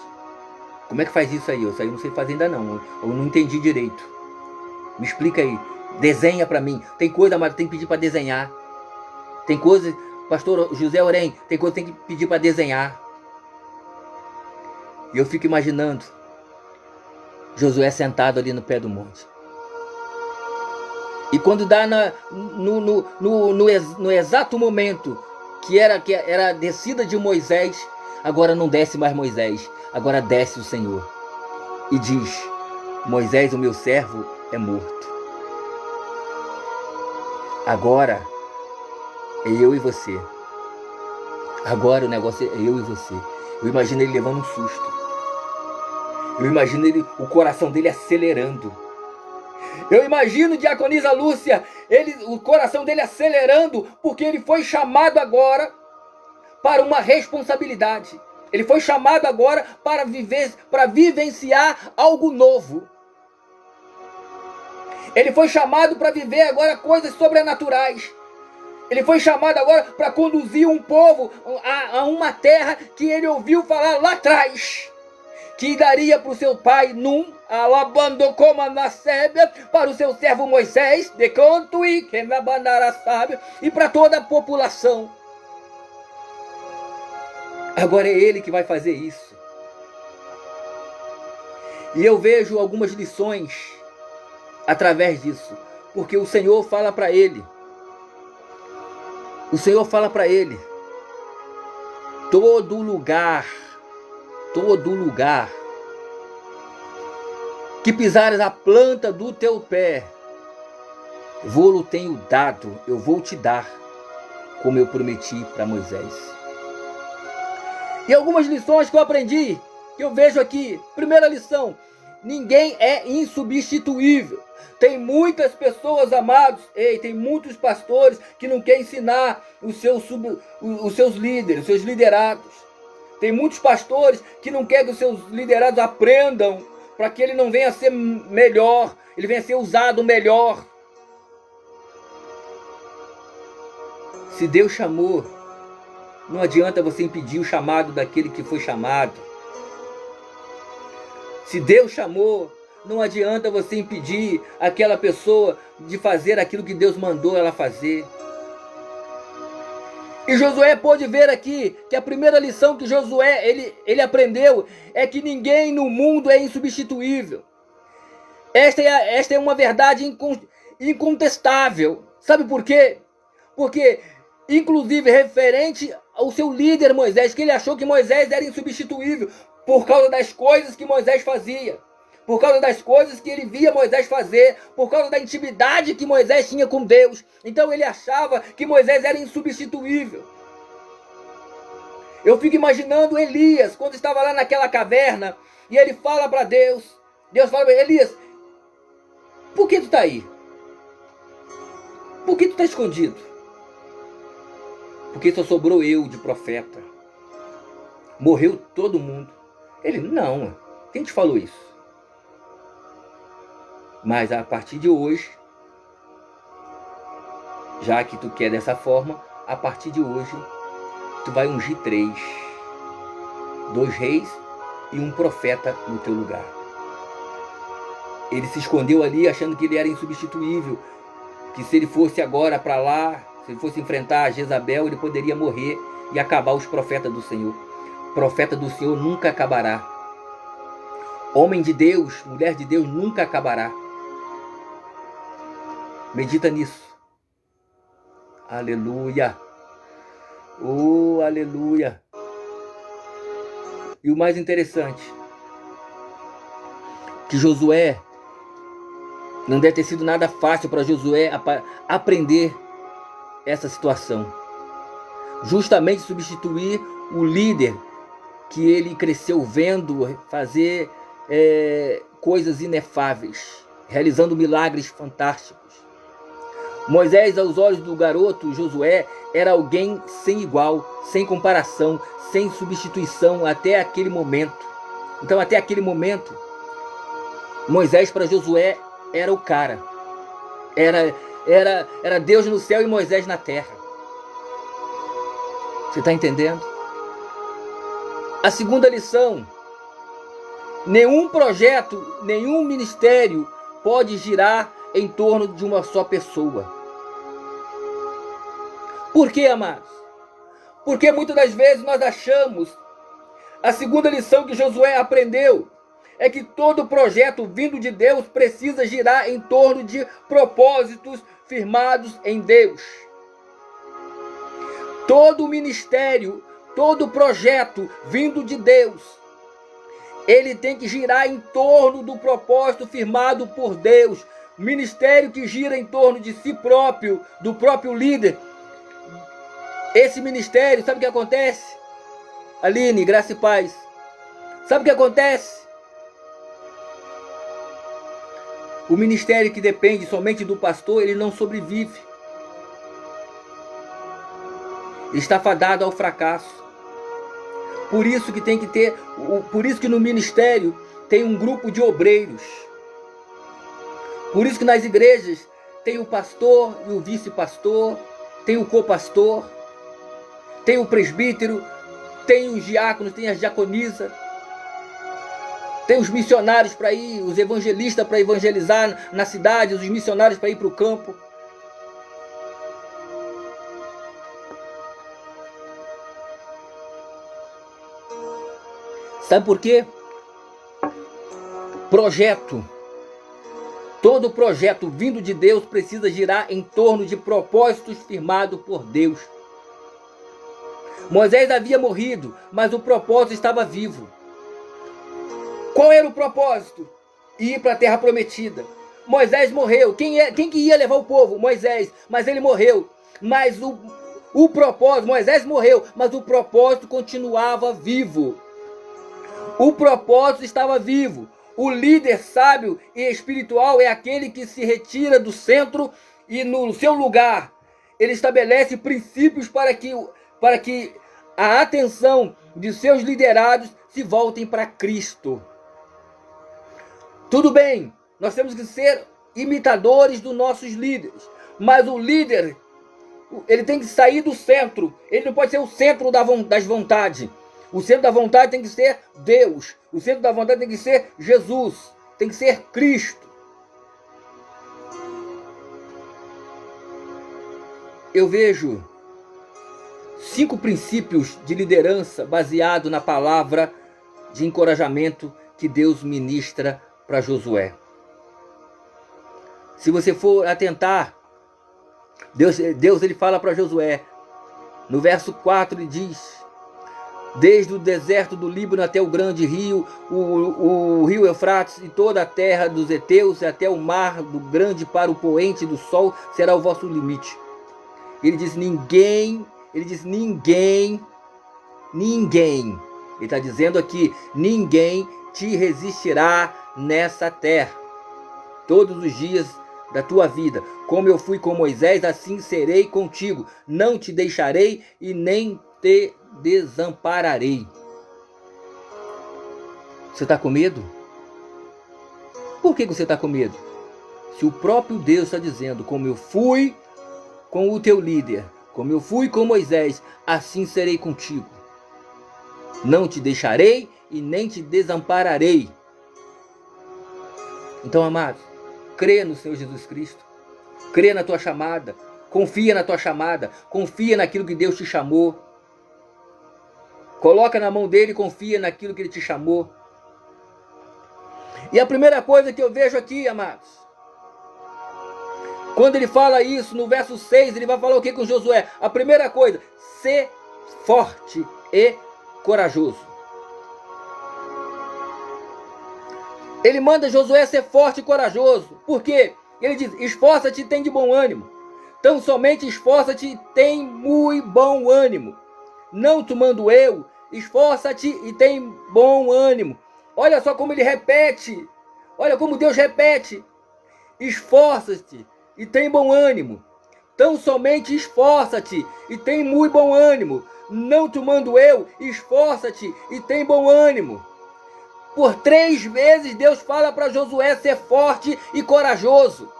Speaker 1: como é que faz isso aí? Eu não sei fazer ainda não, eu não entendi direito. Me explica aí, desenha para mim. Tem coisa, mas tem que pedir para desenhar. Tem coisa, pastor José Orém, tem coisa que tem que pedir para desenhar. E eu fico imaginando Josué sentado ali no pé do monte. E quando dá no exato momento que era a descida de Moisés, agora não desce mais Moisés, agora desce o Senhor. E diz, Moisés, o meu servo, é morto. Agora é eu e você. Agora o negócio é eu e você. Eu imagino ele levando um susto. Eu imagino o coração dele acelerando. Eu imagino Diaconisa Lúcia, o coração dele acelerando, porque ele foi chamado agora para uma responsabilidade. Ele foi chamado agora para vivenciar algo novo. Ele foi chamado para viver agora coisas sobrenaturais. Ele foi chamado agora para conduzir um povo a uma terra que ele ouviu falar lá atrás, que daria para o seu pai Num, alabando como na sébia, para o seu servo Moisés, de canto e que na bandara sábia, e para toda a população. Agora é ele que vai fazer isso. E eu vejo algumas lições através disso, porque o Senhor fala para ele. O Senhor fala para ele: todo lugar que pisares a planta do teu pé, vou-lo tenho dado, eu vou te dar, como eu prometi para Moisés. E algumas lições que eu aprendi, que eu vejo aqui. Primeira lição: ninguém é insubstituível. Tem muitas pessoas, amados, tem muitos pastores que não querem ensinar os seus líderes, os seus liderados. Tem muitos pastores que não querem que os seus liderados aprendam, para que ele não venha a ser melhor, ele venha a ser usado melhor. Se Deus chamou, não adianta você impedir o chamado daquele que foi chamado. Se Deus chamou, não adianta você impedir aquela pessoa de fazer aquilo que Deus mandou ela fazer. E Josué pôde ver aqui que a primeira lição que Josué ele aprendeu é que ninguém no mundo é insubstituível. Esta é uma verdade incontestável. Sabe por quê? Porque, inclusive, referente ao seu líder Moisés, que ele achou que Moisés era insubstituível por causa das coisas que Moisés fazia, por causa das coisas que ele via Moisés fazer, por causa da intimidade que Moisés tinha com Deus. Então ele achava que Moisés era insubstituível. Eu fico imaginando Elias, quando estava lá naquela caverna, e ele fala para Deus, Deus fala para ele: Elias, por que tu está aí? Por que tu está escondido? Porque só sobrou eu de profeta. Morreu todo mundo. Ele, não, quem te falou isso? Mas a partir de hoje, já que tu quer dessa forma, a partir de hoje, tu vai ungir 3. 2 reis e um profeta no teu lugar. Ele se escondeu ali achando que ele era insubstituível, que se ele fosse agora para lá, se ele fosse enfrentar a Jezabel, ele poderia morrer e acabar os profetas do Senhor. Profeta do Senhor nunca acabará. Homem de Deus, mulher de Deus nunca acabará. Medita nisso. Aleluia. Oh, aleluia. E o mais interessante, que Josué, não deve ter sido nada fácil para Josué aprender essa situação. Justamente substituir o líder que ele cresceu vendo fazer coisas inefáveis, realizando milagres fantásticos. Moisés, aos olhos do garoto Josué, era alguém sem igual, sem comparação, sem substituição até aquele momento. Então, até aquele momento, Moisés para Josué era o cara. Era Deus no céu e Moisés na terra. Você está entendendo? A segunda lição: nenhum projeto, nenhum ministério pode girar em torno de uma só pessoa. Por quê, amados? Porque muitas das vezes nós achamos, a segunda lição que Josué aprendeu é que todo projeto vindo de Deus precisa girar em torno de propósitos firmados em Deus. Todo ministério, todo projeto vindo de Deus, ele tem que girar em torno do propósito firmado por Deus. Ministério que gira em torno de si próprio, do próprio líder. Esse ministério, sabe o que acontece? Aline, graça e paz. Sabe o que acontece? O ministério que depende somente do pastor, ele não sobrevive. Ele está fadado ao fracasso. Por isso que tem que ter, por isso que no ministério tem um grupo de obreiros. Por isso que nas igrejas tem o pastor e o vice-pastor, tem o copastor, tem o presbítero, tem os diáconos, tem as diaconisas, tem os missionários para ir, os evangelistas para evangelizar na cidade, os missionários para ir para o campo. Sabe por quê? Projeto. Todo projeto vindo de Deus precisa girar em torno de propósitos firmados por Deus. Moisés havia morrido, mas o propósito estava vivo. Qual era o propósito? Ir para a terra prometida. Moisés morreu. Quem que ia levar o povo? Moisés. Mas ele morreu. Mas o propósito, Moisés morreu, mas o propósito continuava vivo. O propósito estava vivo. O líder sábio e espiritual é aquele que se retira do centro e no seu lugar ele estabelece princípios para que a atenção de seus liderados se voltem para Cristo. Tudo bem, nós temos que ser imitadores dos nossos líderes, mas o líder, ele tem que sair do centro, ele não pode ser o centro das vontades. O centro da vontade tem que ser Deus. O centro da vontade tem que ser Jesus. Tem que ser Cristo. Eu vejo 5 princípios de liderança baseado na palavra de encorajamento que Deus ministra para Josué. Se você for atentar, Deus ele fala para Josué, no verso 4 ele diz: desde o deserto do Líbano até o grande rio, o rio Eufrates e toda a terra dos heteus, até o mar do grande para o poente do sol, será o vosso limite. Ele diz ninguém, ele está dizendo aqui, ninguém te resistirá nessa terra. Todos os dias da tua vida. Como eu fui com Moisés, assim serei contigo. Não te deixarei e nem te desampararei. Você está com medo? Por que você está com medo? Se o próprio Deus está dizendo, como eu fui com o teu líder, como eu fui com Moisés, assim serei contigo. Não te deixarei e nem te desampararei. Então, amados, crê no Senhor Jesus Cristo. Crê na tua chamada. Confia na tua chamada. Confia naquilo que Deus te chamou. Coloca na mão dele e confia naquilo que ele te chamou. E a primeira coisa que eu vejo aqui, amados, quando ele fala isso, no verso 6, ele vai falar o que com Josué? A primeira coisa, ser forte e corajoso. Ele manda Josué ser forte e corajoso. Por quê? Ele diz, esforça-te e tem de bom ânimo. Tão somente esforça-te e tem muito bom ânimo. Não te mando eu, esforça-te e tem bom ânimo. Olha só como ele repete. Olha como Deus repete. Esforça-te e tem bom ânimo. Tão somente esforça-te e tem muito bom ânimo. Não te mando eu, esforça-te e tem bom ânimo. Por 3 vezes Deus fala para Josué ser forte e corajoso.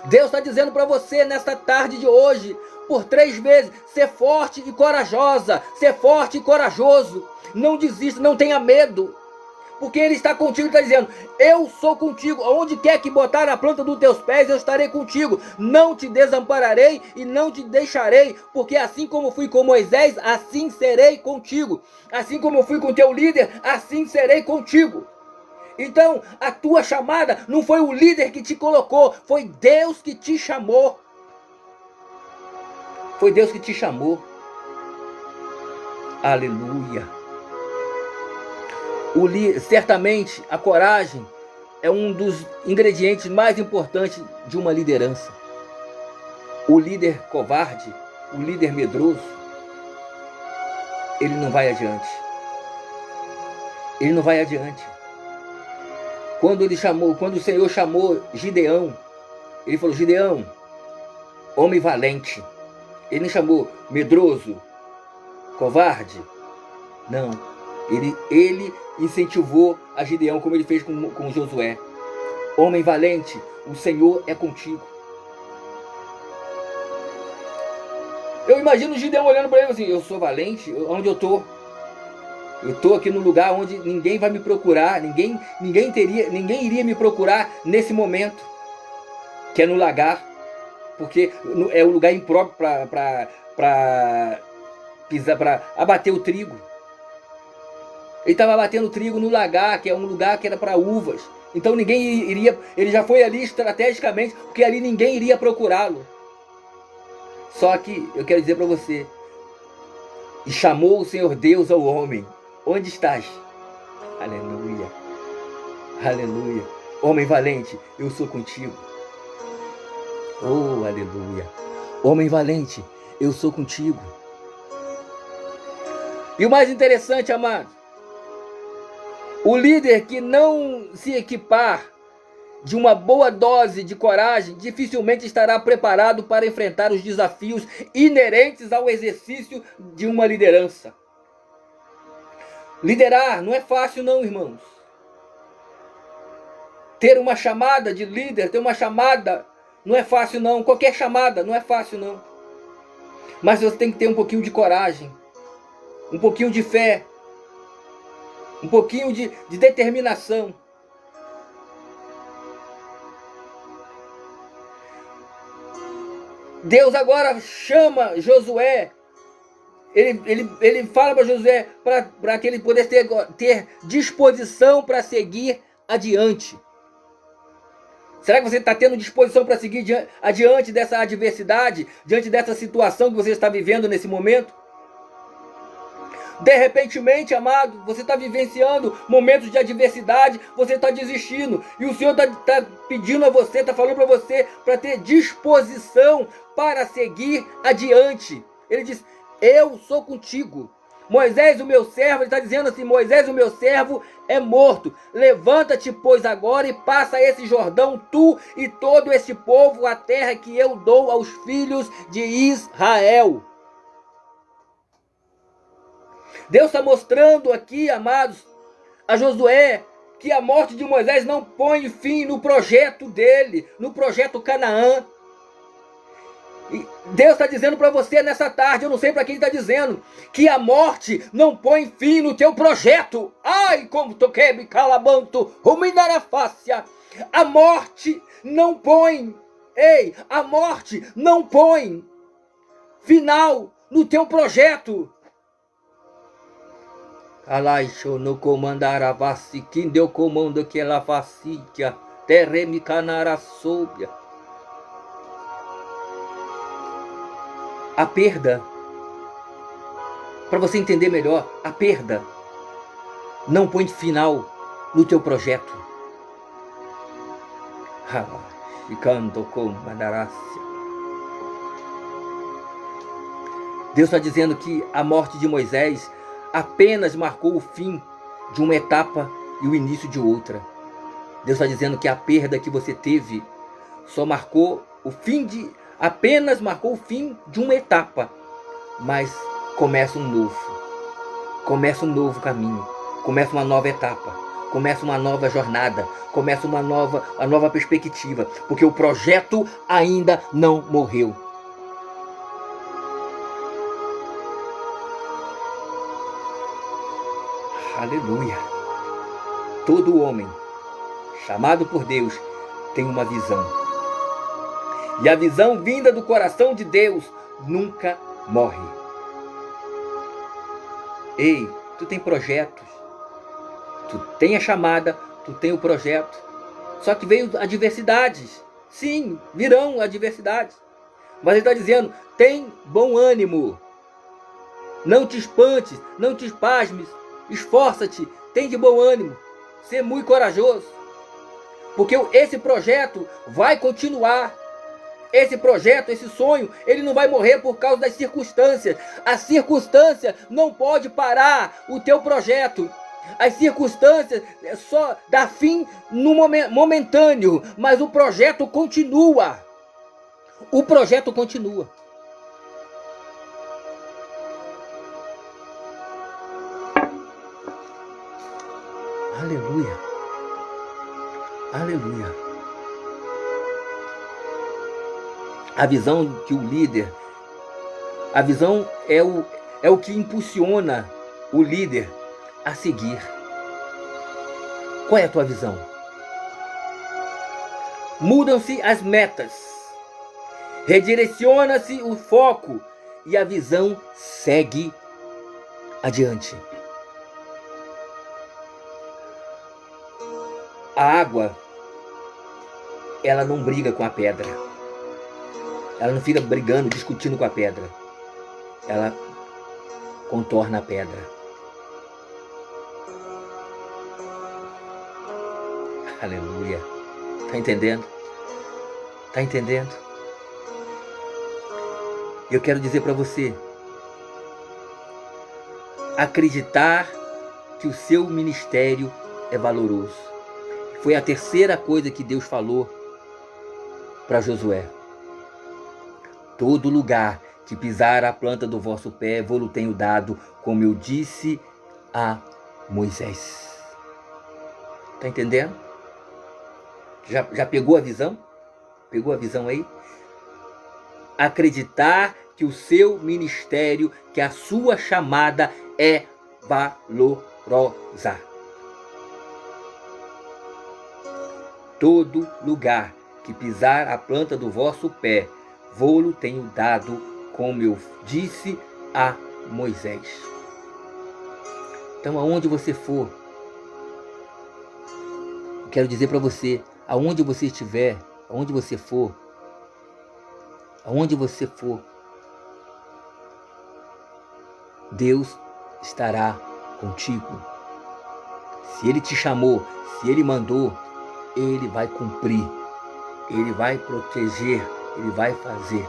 Speaker 1: Deus está dizendo para você nesta tarde de hoje, por 3 vezes, ser forte e corajosa, ser forte e corajoso. Não desista, não tenha medo. Porque Ele está contigo e está dizendo, eu sou contigo, onde quer que botar a planta dos teus pés, eu estarei contigo, não te desampararei e não te deixarei, porque assim como fui com Moisés, assim serei contigo, assim como eu fui com teu líder, assim serei contigo. Então, a tua chamada não foi o líder que te colocou, foi Deus que te chamou. Foi Deus que te chamou. Aleluia. Certamente a coragem é um dos ingredientes mais importantes de uma liderança. O líder covarde, o líder medroso, ele não vai adiante. Ele não vai adiante. Quando o Senhor chamou Gideão, ele falou, Gideão, homem valente. Ele não chamou medroso, covarde. Não. Ele incentivou a Gideão como ele fez com Josué. Homem valente, o Senhor é contigo. Eu imagino Gideão olhando para ele assim, eu sou valente, onde eu estou? Eu estou aqui no lugar onde ninguém vai me procurar, ninguém iria me procurar nesse momento, que é no lagar, porque é o lugar impróprio para abater o trigo. Ele estava batendo trigo no lagar, que é um lugar que era para uvas. Então ninguém iria, ele já foi ali estrategicamente, porque ali ninguém iria procurá-lo. Só que eu quero dizer para você, e chamou o Senhor Deus ao homem, onde estás? Aleluia, aleluia. Homem valente, eu sou contigo. Oh, aleluia. Homem valente, eu sou contigo. E o mais interessante, amado, o líder que não se equipar de uma boa dose de coragem dificilmente estará preparado para enfrentar os desafios inerentes ao exercício de uma liderança. Liderar não é fácil não, irmãos. Ter uma chamada de líder, ter uma chamada não é fácil não. Qualquer chamada não é fácil não. Mas você tem que ter um pouquinho de coragem, um pouquinho de fé, um pouquinho de determinação. Deus agora chama Josué. Ele fala para Josué para que ele pudesse ter disposição para seguir adiante. Será que você está tendo disposição para seguir adiante dessa adversidade, diante dessa situação que você está vivendo nesse momento? De repentemente, amado, você está vivenciando momentos de adversidade, você está desistindo. E o Senhor está pedindo a você, está falando para você, para ter disposição para seguir adiante. Ele diz, eu sou contigo. Moisés, o meu servo, ele está dizendo assim, Moisés, o meu servo, é morto. Levanta-te, pois, agora e passa esse Jordão, tu e todo este povo, a terra que eu dou aos filhos de Israel. Deus está mostrando aqui, amados, a Josué, que a morte de Moisés não põe fim no projeto dele, no projeto Canaã. E Deus está dizendo para você nessa tarde, eu não sei para quem está dizendo, que a morte não põe fim no teu projeto. Ai, como toquei me calabanto, ruminar a fácia. A morte não põe, a morte não põe final no teu projeto. Alaixo no comandar a vaci, quem deu comando que ela vacia, terremi canara sóbia. A perda, para você entender melhor, a perda não põe final no teu projeto. Ficando com mandarácia. Deus está dizendo que a morte de Moisés apenas marcou o fim de uma etapa e o início de outra. Deus está dizendo que a perda que você teve só marcou o fim de... apenas marcou o fim de uma etapa, mas começa um novo caminho, começa uma nova etapa, começa uma nova jornada, começa uma nova perspectiva, porque o projeto ainda não morreu. Aleluia! Todo homem chamado por Deus tem uma visão. E a visão vinda do coração de Deus nunca morre. Ei, tu tem projetos, tu tem a chamada, tu tem o projeto. Só que veio adversidades. Sim, virão adversidades. Mas ele está dizendo, tem bom ânimo. Não te espantes, não te espasmes. Esforça-te, tem de bom ânimo. Ser muito corajoso. Porque esse projeto vai continuar. Esse projeto, esse sonho, ele não vai morrer por causa das circunstâncias. A circunstância não pode parar o teu projeto. As circunstâncias só dá fim no momentâneo, mas o projeto continua. O projeto continua. Aleluia. Aleluia. A visão que o líder, a visão é o que impulsiona o líder a seguir. Qual é a tua visão? Mudam-se as metas, redireciona-se o foco e a visão segue adiante. A água, ela não briga com a pedra. Ela não fica brigando, discutindo com a pedra. Ela contorna a pedra. Aleluia. Está entendendo? Está entendendo? Eu quero dizer para você, acreditar que o seu ministério é valoroso. Foi a terceira coisa que Deus falou para Josué. Todo lugar que pisar a planta do vosso pé, vou-lo tenho dado, como eu disse a Moisés. Está entendendo? Já pegou a visão? Pegou a visão aí? Acreditar que o seu ministério, que a sua chamada é valorosa. Todo lugar que pisar a planta do vosso pé, vou-lo tenho dado, como eu disse a Moisés. Então, aonde você for, eu quero dizer para você, aonde você estiver, aonde você for, Deus estará contigo. Se Ele te chamou, se Ele mandou, Ele vai cumprir, Ele vai proteger, Ele vai fazer.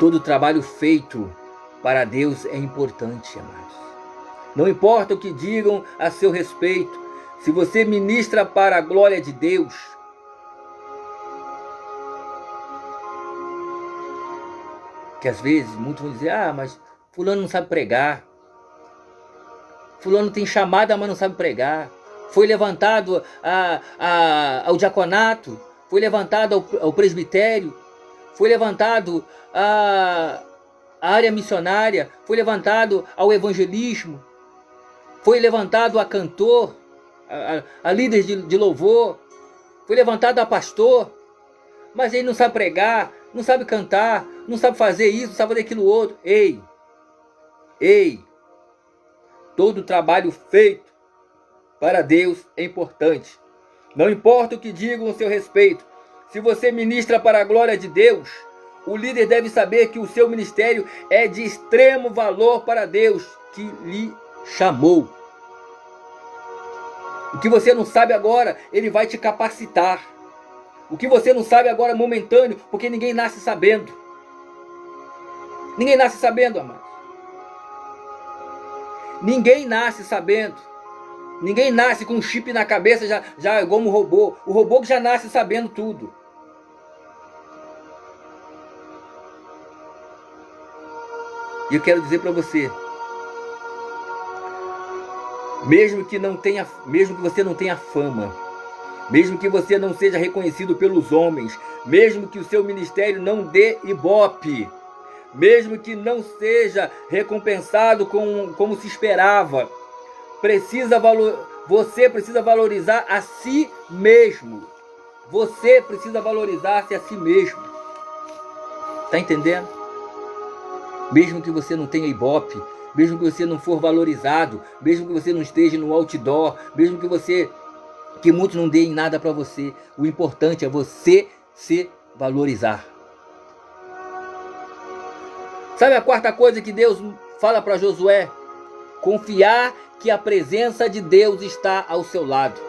Speaker 1: Todo trabalho feito para Deus é importante, amados. Não importa o que digam a seu respeito, se você ministra para a glória de Deus, que às vezes muitos vão dizer, mas fulano não sabe pregar, fulano tem chamada, mas não sabe pregar, foi levantado ao diaconato, foi levantado ao presbitério, foi levantado à área missionária, foi levantado ao evangelismo, foi levantado a cantor, a líder de louvor, foi levantado a pastor, mas ele não sabe pregar, não sabe cantar, não sabe fazer isso, não sabe fazer aquilo outro. Ei, todo trabalho feito para Deus é importante. Não importa o que digam a seu respeito, se você ministra para a glória de Deus, o líder deve saber que o seu ministério é de extremo valor para Deus, que lhe chamou. O que você não sabe agora, Ele vai te capacitar. O que você não sabe agora é momentâneo, porque ninguém nasce sabendo. Ninguém nasce sabendo, amados. Ninguém nasce sabendo. Ninguém nasce com um chip na cabeça já como um robô. O robô que já nasce sabendo tudo. E eu quero dizer para você, mesmo que você não tenha fama, mesmo que você não seja reconhecido pelos homens, mesmo que o seu ministério não dê ibope, mesmo que não seja recompensado como se esperava, você precisa valorizar a si mesmo. Você precisa valorizar-se a si mesmo. Está entendendo? Mesmo que você não tenha ibope, mesmo que você não for valorizado, mesmo que você não esteja no outdoor, mesmo que muitos não deem nada para você, o importante é você se valorizar. Sabe a quarta coisa que Deus fala para Josué? Confiar que a presença de Deus está ao seu lado.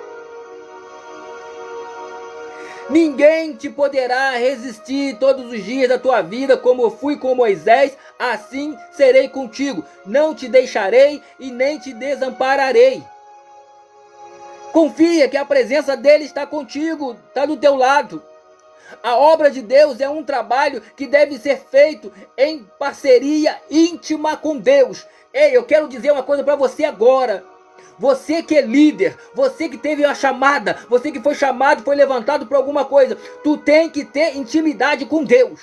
Speaker 1: Ninguém te poderá resistir todos os dias da tua vida, como eu fui com Moisés, assim serei contigo. Não te deixarei e nem te desampararei. Confia que a presença dele está contigo, está do teu lado. A obra de Deus é um trabalho que deve ser feito em parceria íntima com Deus. Ei, eu quero dizer uma coisa para você agora. Você que é líder, você que teve uma chamada, você que foi chamado, foi levantado para alguma coisa, tu tem que ter intimidade com Deus.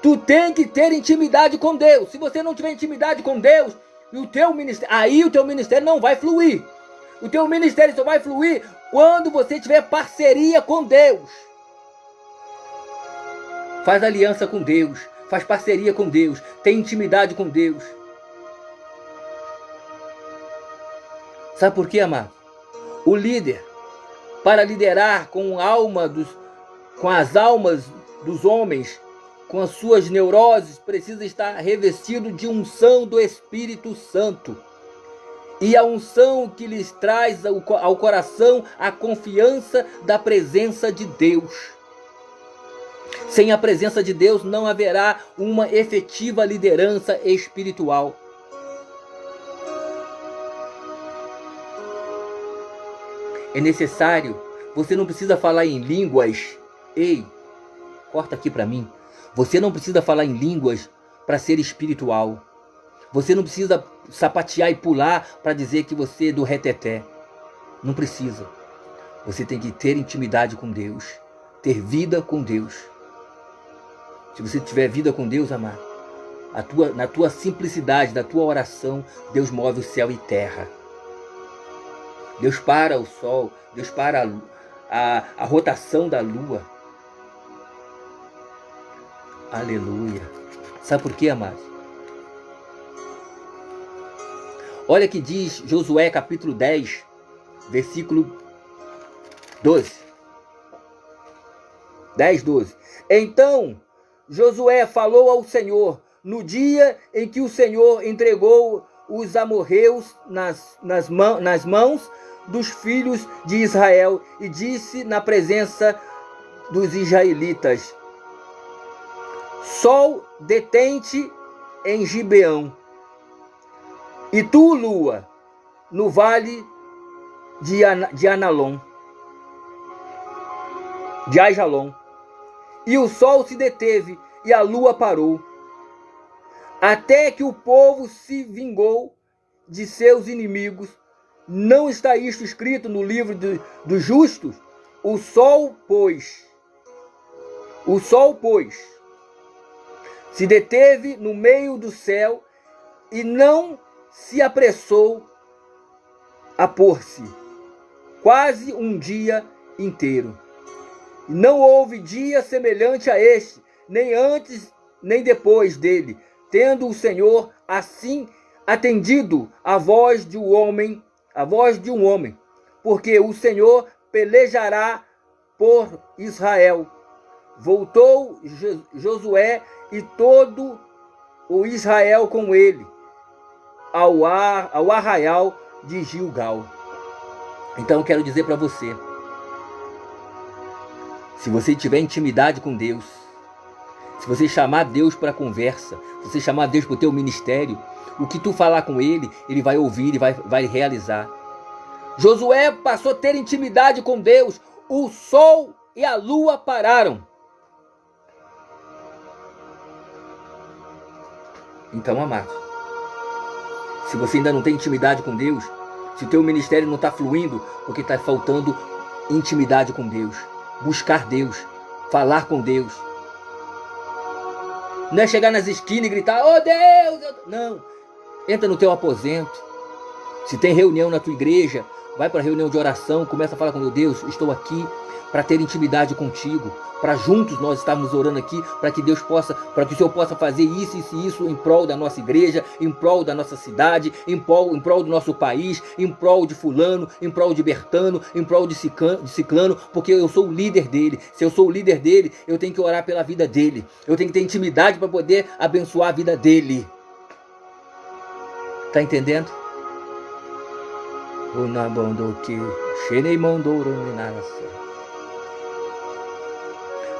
Speaker 1: Tu tem que ter intimidade com Deus. Se você não tiver intimidade com Deus, o teu ministério não vai fluir. O teu ministério só vai fluir quando você tiver parceria com Deus. Faz aliança com Deus, faz parceria com Deus, tem intimidade com Deus. Sabe por quê, amado? O líder, para liderar com as almas dos homens, com as suas neuroses, precisa estar revestido de unção do Espírito Santo. E a unção que lhes traz ao coração a confiança da presença de Deus. Sem a presença de Deus não haverá uma efetiva liderança espiritual. É necessário, você não precisa falar em línguas. Ei, corta aqui para mim. Você não precisa falar em línguas para ser espiritual. Você não precisa sapatear e pular para dizer que você é do reteté. Não precisa. Você tem que ter intimidade com Deus. Ter vida com Deus. Se você tiver vida com Deus, amado, na tua simplicidade, na tua oração, Deus move o céu e terra. Deus para o sol, Deus para a rotação da lua. Aleluia. Sabe por quê, amados? Olha que diz Josué capítulo 10, versículo 12. 10, 12. Então Josué falou ao Senhor no dia em que o Senhor entregou os amorreus nas mãos dos filhos de Israel, e disse na presença dos israelitas: Sol, detente em Gibeão, e tu, lua, no vale de Analom, de Aijalon. E o sol se deteve e a lua parou, até que o povo se vingou de seus inimigos. Não está isto escrito no livro dos justos? O sol, pois, se deteve no meio do céu e não se apressou a pôr-se, quase um dia inteiro. Não houve dia semelhante a este, nem antes nem depois dele, tendo o Senhor assim atendido a voz de um homem, porque o Senhor pelejará por Israel. Voltou Josué e todo o Israel com ele ao arraial de Gilgal. Então eu quero dizer para você, se você tiver intimidade com Deus, se você chamar Deus para conversa, se você chamar Deus para o teu ministério, o que tu falar com Ele, Ele vai ouvir e vai realizar. Josué passou a ter intimidade com Deus, o sol e a lua pararam. Então, amado, se você ainda não tem intimidade com Deus, se o teu ministério não está fluindo, porque está faltando intimidade com Deus, buscar Deus, falar com Deus. Não é chegar nas esquinas e gritar, oh Deus! Não, entra no teu aposento. Se tem reunião na tua igreja, vai para a reunião de oração, começa a falar com Deus, estou aqui para ter intimidade contigo, para juntos nós estarmos orando aqui, para que Deus possa, para que o Senhor possa fazer isso e isso em prol da nossa igreja, em prol da nossa cidade, em prol do nosso país, em prol de fulano, em prol de Bertano, em prol de ciclano, porque eu sou o líder dele. Se eu sou o líder dele, eu tenho que orar pela vida dele, eu tenho que ter intimidade para poder abençoar a vida dele. Tá entendendo?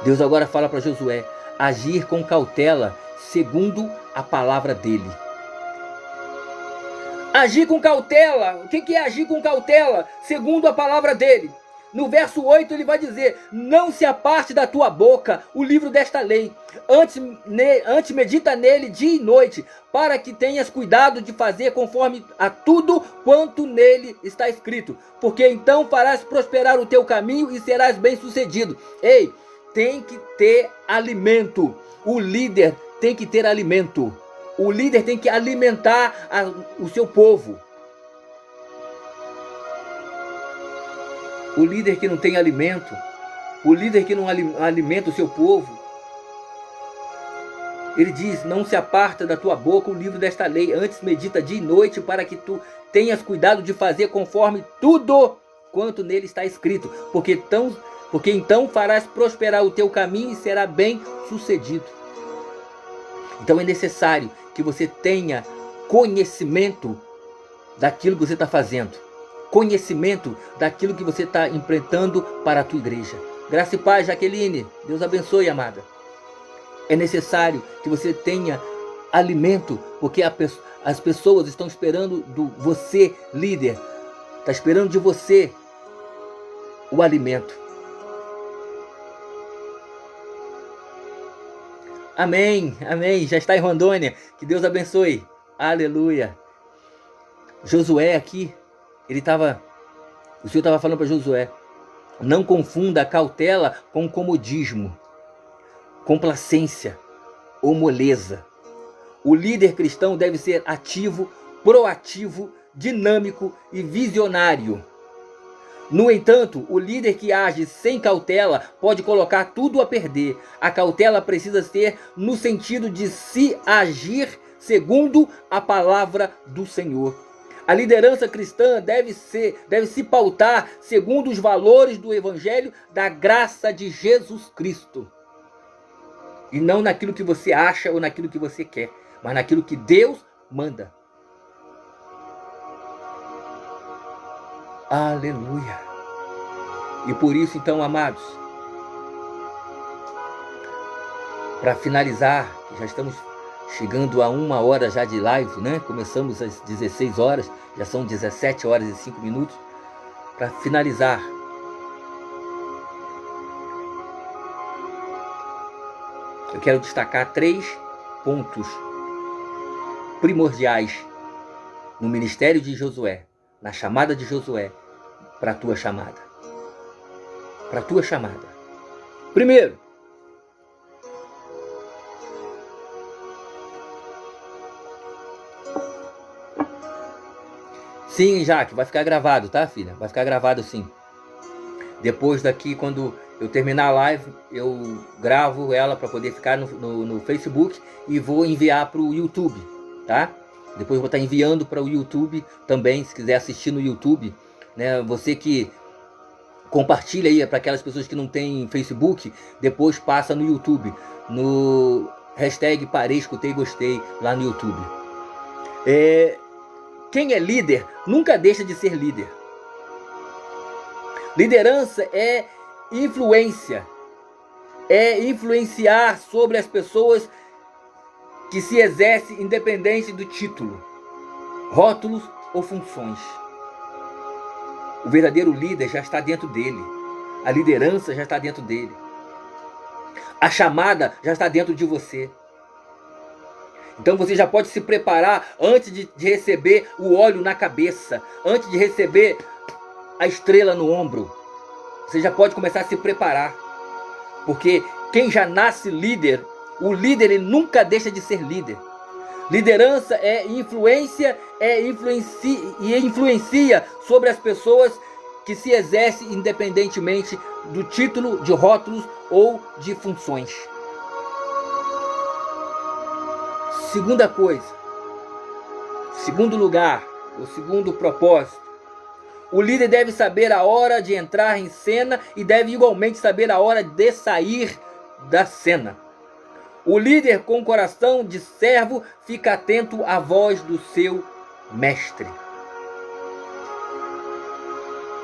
Speaker 1: Deus agora fala para Josué agir com cautela segundo a palavra dele. Agir com cautela. O que é agir com cautela? Segundo a palavra dele. No verso 8 ele vai dizer, não se aparte da tua boca o livro desta lei, antes medita nele dia e noite, para que tenhas cuidado de fazer conforme a tudo quanto nele está escrito, porque então farás prosperar o teu caminho e serás bem sucedido. Ei, tem que ter alimento, o líder tem que ter alimento, o líder tem que alimentar o seu povo. O líder que não tem alimento, o líder que não alimenta o seu povo, ele diz, não se aparta da tua boca o livro desta lei, antes medita dia e noite, para que tu tenhas cuidado de fazer conforme tudo quanto nele está escrito, porque então farás prosperar o teu caminho e será bem sucedido. Então é necessário que você tenha conhecimento daquilo que você está fazendo, conhecimento daquilo que você está empreendendo para a tua igreja. Graça e paz, Jaqueline. Deus abençoe, amada. É necessário que você tenha alimento, porque as pessoas estão esperando você, líder, está esperando de você o alimento. Amém, amém. Já está em Rondônia. Que Deus abençoe. Aleluia. Josué aqui, o Senhor estava falando para Josué, não confunda a cautela com comodismo, complacência ou moleza. O líder cristão deve ser ativo, proativo, dinâmico e visionário. No entanto, o líder que age sem cautela pode colocar tudo a perder. A cautela precisa ser no sentido de se agir segundo a palavra do Senhor. A liderança cristã deve se pautar segundo os valores do Evangelho da graça de Jesus Cristo. E não naquilo que você acha ou naquilo que você quer, mas naquilo que Deus manda. Aleluia. E por isso, então, amados, para finalizar, já estamos chegando a 1 hora já de live, né? Começamos às 16 horas, já são 17 horas e 5 minutos. Para finalizar, eu quero destacar 3 pontos primordiais no ministério de Josué, na chamada de Josué, para a tua chamada. Para a tua chamada. Primeiro, sim, Jaque, vai ficar gravado, tá, filha? Vai ficar gravado sim. Depois daqui, quando eu terminar a live, eu gravo ela para poder ficar no Facebook e vou enviar para o YouTube, tá? Depois eu vou estar enviando para o YouTube também, se quiser assistir no YouTube, né? Você que compartilha aí para aquelas pessoas que não têm Facebook, depois passa no YouTube, no hashtag Parei, Escutei, Gostei, lá no YouTube. Quem é líder nunca deixa de ser líder. Liderança é influência, é influenciar sobre as pessoas que se exerce independente do título, rótulos ou funções. O verdadeiro líder já está dentro dele, a liderança já está dentro dele, a chamada já está dentro de você. Então você já pode se preparar antes de receber o óleo na cabeça, antes de receber a estrela no ombro. Você já pode começar a se preparar. Porque quem já nasce líder, o líder ele nunca deixa de ser líder. Liderança é influência, influencia sobre as pessoas que se exercem independentemente do título, de rótulos ou de funções. Segunda coisa, segundo lugar, o segundo propósito, o líder deve saber a hora de entrar em cena e deve igualmente saber a hora de sair da cena. O líder com coração de servo fica atento à voz do seu mestre.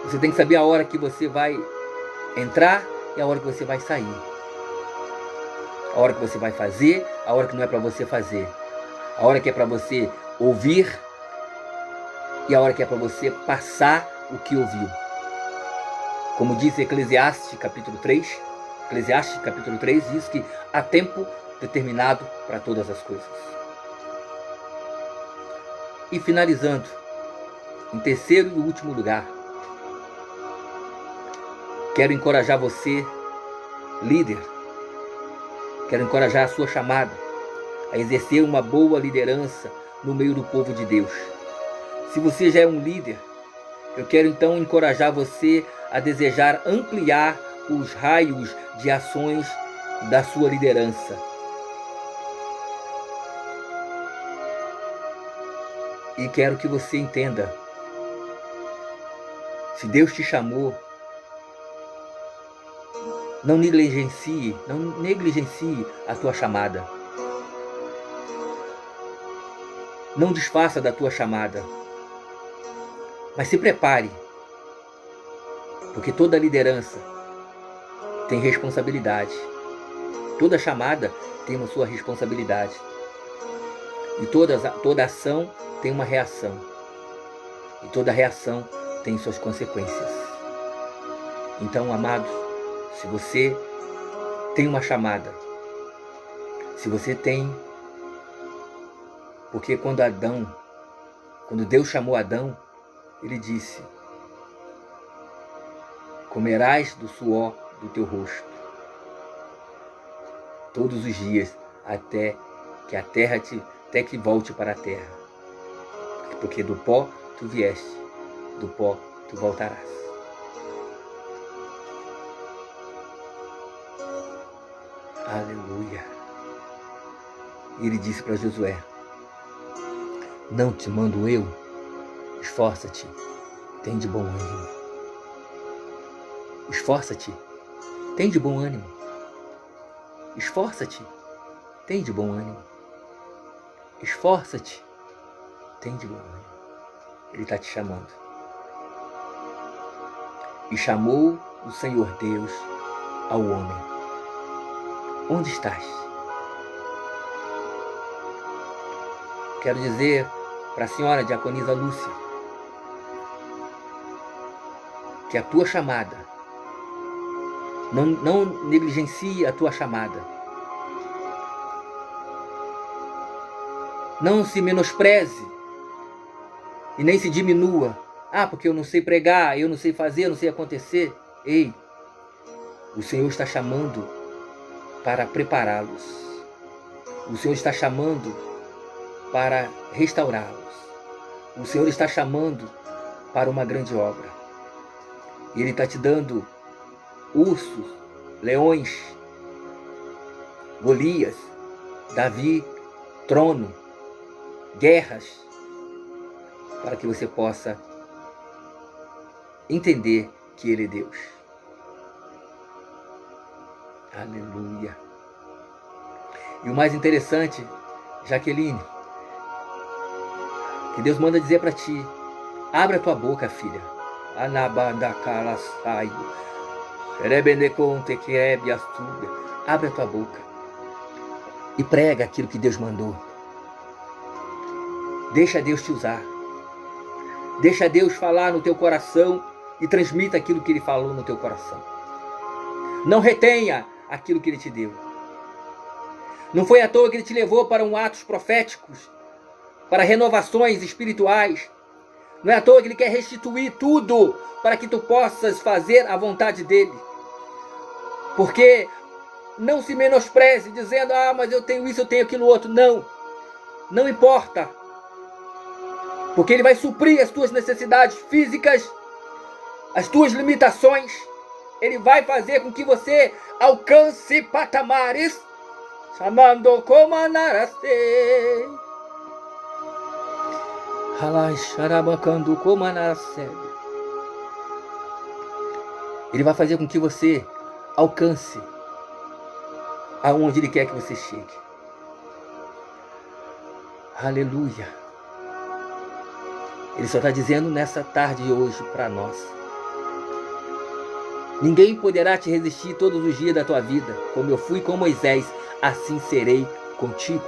Speaker 1: Você tem que saber a hora que você vai entrar e a hora que você vai sair. A hora que você vai fazer, a hora que não é para você fazer. A hora que é para você ouvir e a hora que é para você passar o que ouviu. Como diz Eclesiastes capítulo 3, diz que há tempo determinado para todas as coisas. E finalizando, em terceiro e último lugar, quero encorajar você, líder, quero encorajar a sua chamada a exercer uma boa liderança no meio do povo de Deus. Se você já é um líder, eu quero então encorajar você a desejar ampliar os raios de ações da sua liderança. E quero que você entenda, se Deus te chamou, não negligencie a tua chamada. Não desfaça da tua chamada. Mas se prepare, porque toda liderança tem responsabilidade. Toda chamada tem uma sua responsabilidade. E toda ação tem uma reação. E toda reação tem suas consequências. Então, amados, se você tem uma chamada, se você tem... Porque quando Deus chamou Adão, ele disse: comerás do suor do teu rosto todos os dias, até que volte para a terra. Porque do pó tu vieste, do pó tu voltarás. Aleluia. E ele disse para Josué: não te mando eu? Esforça-te, tem de bom ânimo. Esforça-te, tem de bom ânimo. Esforça-te, tem de bom ânimo. Esforça-te, tem de bom ânimo. Ele está te chamando. E chamou o Senhor Deus ao homem: onde estás? quero dizer para a senhora diaconisa Lúcia que a tua chamada, não negligencie a tua chamada. Não se menospreze e nem se diminua. Ah, porque eu não sei pregar, eu não sei fazer, eu não sei acontecer. Ei, o Senhor está chamando para prepará-los. O Senhor está chamando para restaurá-los. O Senhor está chamando para uma grande obra. E Ele está te dando ursos, leões, Golias, Davi, trono, guerras, para que você possa entender que Ele é Deus. Aleluia. E o mais interessante, Jaqueline, que Deus manda dizer para ti: abra a tua boca, filha. Abre a tua boca e prega aquilo que Deus mandou. Deixa Deus te usar. Deixa Deus falar no teu coração e transmita aquilo que Ele falou no teu coração. Não retenha aquilo que Ele te deu. Não foi à toa que Ele te levou para atos proféticos, para renovações espirituais. Não é à toa que Ele quer restituir tudo para que tu possas fazer a vontade dEle. Porque não se menospreze dizendo: ah, mas eu tenho isso, eu tenho aquilo outro. Não, não importa. Porque Ele vai suprir as tuas necessidades físicas, as tuas limitações. Ele vai fazer com que você alcance patamares, chamando como anarase. Halai como anarase. Ele vai fazer com que você alcance aonde Ele quer que você chegue. Aleluia. Ele só está dizendo nessa tarde de hoje para nós: ninguém poderá te resistir todos os dias da tua vida. Como eu fui com Moisés, assim serei contigo.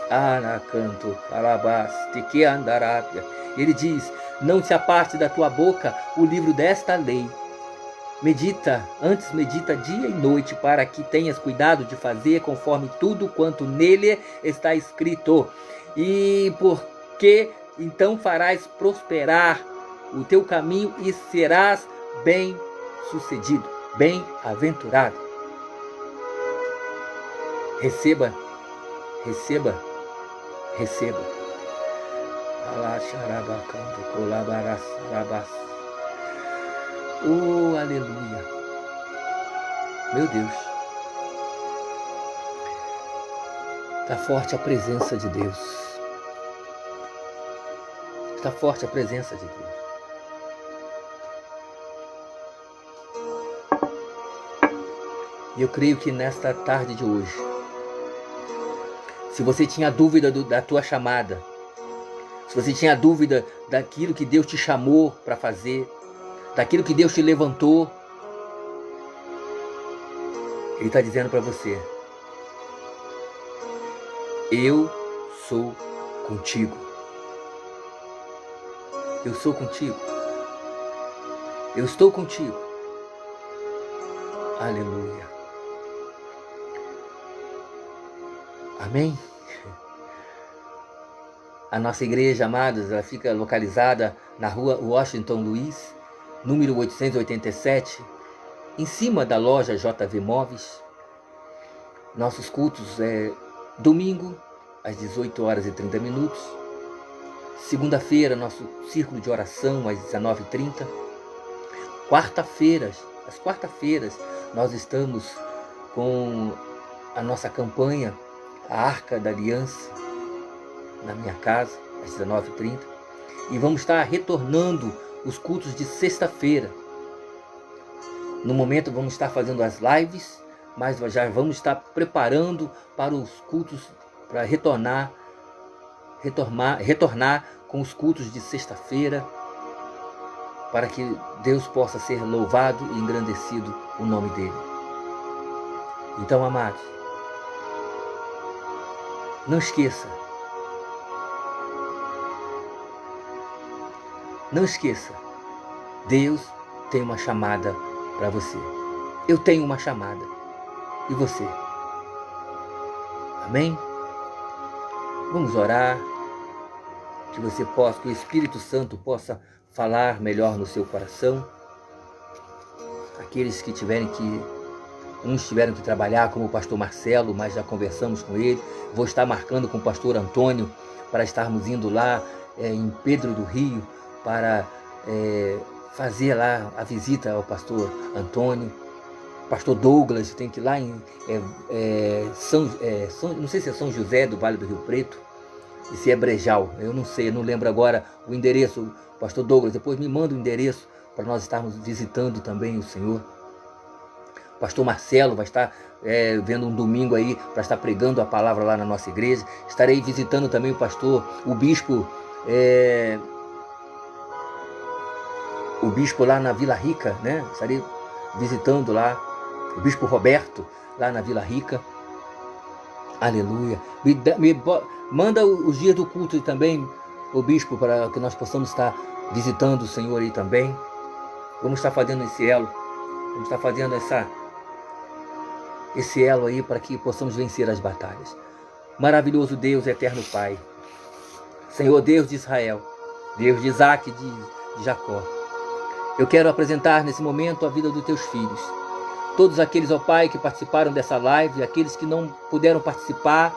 Speaker 1: Anacanto, alabás, que andarápia. Ele diz: não se aparte da tua boca o livro desta lei. Medita dia e noite, para que tenhas cuidado de fazer conforme tudo quanto nele está escrito. E porque então farás prosperar o teu caminho e serás bem-sucedido, bem-aventurado. Receba, receba, receba. Oh, aleluia. Meu Deus. Está forte a presença de Deus. Está forte a presença de Deus. E eu creio que nesta tarde de hoje, se você tinha dúvida da tua chamada, se você tinha dúvida daquilo que Deus te chamou para fazer, daquilo que Deus te levantou, Ele está dizendo para você: eu sou contigo. Eu sou contigo. Eu estou contigo. Aleluia. Amém? A nossa igreja, amados, ela fica localizada na rua Washington Luiz, número 887, em cima da loja JV Móveis. Nossos cultos é domingo, às 18h30. Segunda-feira, nosso círculo de oração, às 19h30. Às quarta-feiras, nós estamos com a nossa campanha, a Arca da Aliança, na minha casa, às 19h30. E vamos estar retornando os cultos de sexta-feira. No momento vamos estar fazendo as lives, mas já vamos estar preparando para os cultos, para retornar com os cultos de sexta-feira, para que Deus possa ser louvado e engrandecido o nome dele. Então, amados, Não esqueça. Não esqueça. Deus tem uma chamada para você. Eu tenho uma chamada. E você? Amém? Vamos orar. Que você possa, que o Espírito Santo possa falar melhor no seu coração. Aqueles que uns tiveram que trabalhar, como o pastor Marcelo, mas já conversamos com ele. Vou estar marcando com o pastor Antônio para estarmos indo lá em Pedro do Rio para fazer lá a visita ao pastor Antônio. Pastor Douglas tem que ir lá em não sei se é São José do Vale do Rio Preto, e se é Brejal, eu não sei, eu não lembro agora o endereço. Pastor Douglas, depois me manda o endereço para nós estarmos visitando também o Senhor. Pastor Marcelo vai estar vendo um domingo aí para estar pregando a palavra lá na nossa igreja. Estarei visitando também o bispo lá na Vila Rica, né? Estarei visitando lá o bispo Roberto lá na Vila Rica. Aleluia. Manda os dias do culto também, o bispo, para que nós possamos estar visitando o Senhor aí também. Vamos estar fazendo esse elo. Vamos estar fazendo esse elo aí para que possamos vencer as batalhas. Maravilhoso Deus, eterno Pai. Senhor Deus de Israel, Deus de Isaac e de Jacó. Eu quero apresentar nesse momento a vida dos teus filhos. Todos aqueles, ó Pai, que participaram dessa live, aqueles que não puderam participar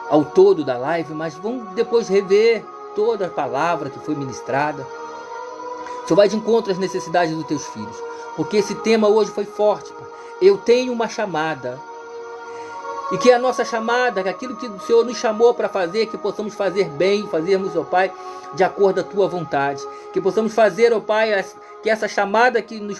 Speaker 1: ao todo da live, mas vão depois rever toda a palavra que foi ministrada. O Senhor vai de encontro às necessidades dos teus filhos, porque esse tema hoje foi forte, Pai. Eu tenho uma chamada, e que a nossa chamada, aquilo que o Senhor nos chamou para fazer, que possamos fazer bem, fazermos, ó Pai, de acordo à tua vontade, que possamos fazer, ó Pai, que essa chamada que nos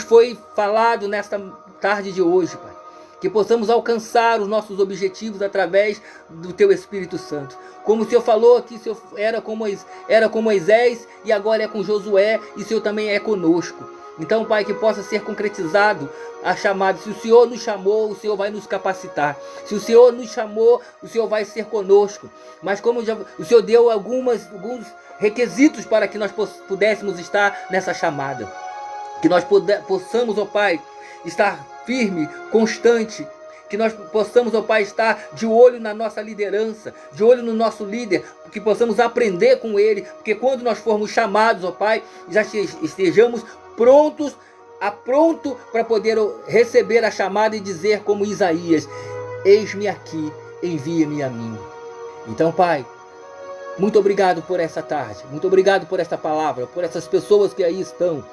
Speaker 1: foi falado nesta tarde de hoje, Pai, que possamos alcançar os nossos objetivos através do Teu Espírito Santo. Como o Senhor falou que o Senhor era com Moisés e agora é com Josué, e o Senhor também é conosco. Então, Pai, que possa ser concretizado a chamada. Se o Senhor nos chamou, o Senhor vai nos capacitar. Se o Senhor nos chamou, o Senhor vai ser conosco. Mas como o Senhor deu alguns requisitos para que nós pudéssemos estar nessa chamada. Que nós possamos, ó Pai, estar firme, constante, que nós possamos, ó Pai, estar de olho na nossa liderança, de olho no nosso líder, que possamos aprender com ele, porque quando nós formos chamados, ó Pai, já estejamos pronto para poder receber a chamada e dizer como Isaías: eis-me aqui, envia-me a mim. Então, Pai, muito obrigado por essa tarde, muito obrigado por esta palavra, por essas pessoas que aí estão.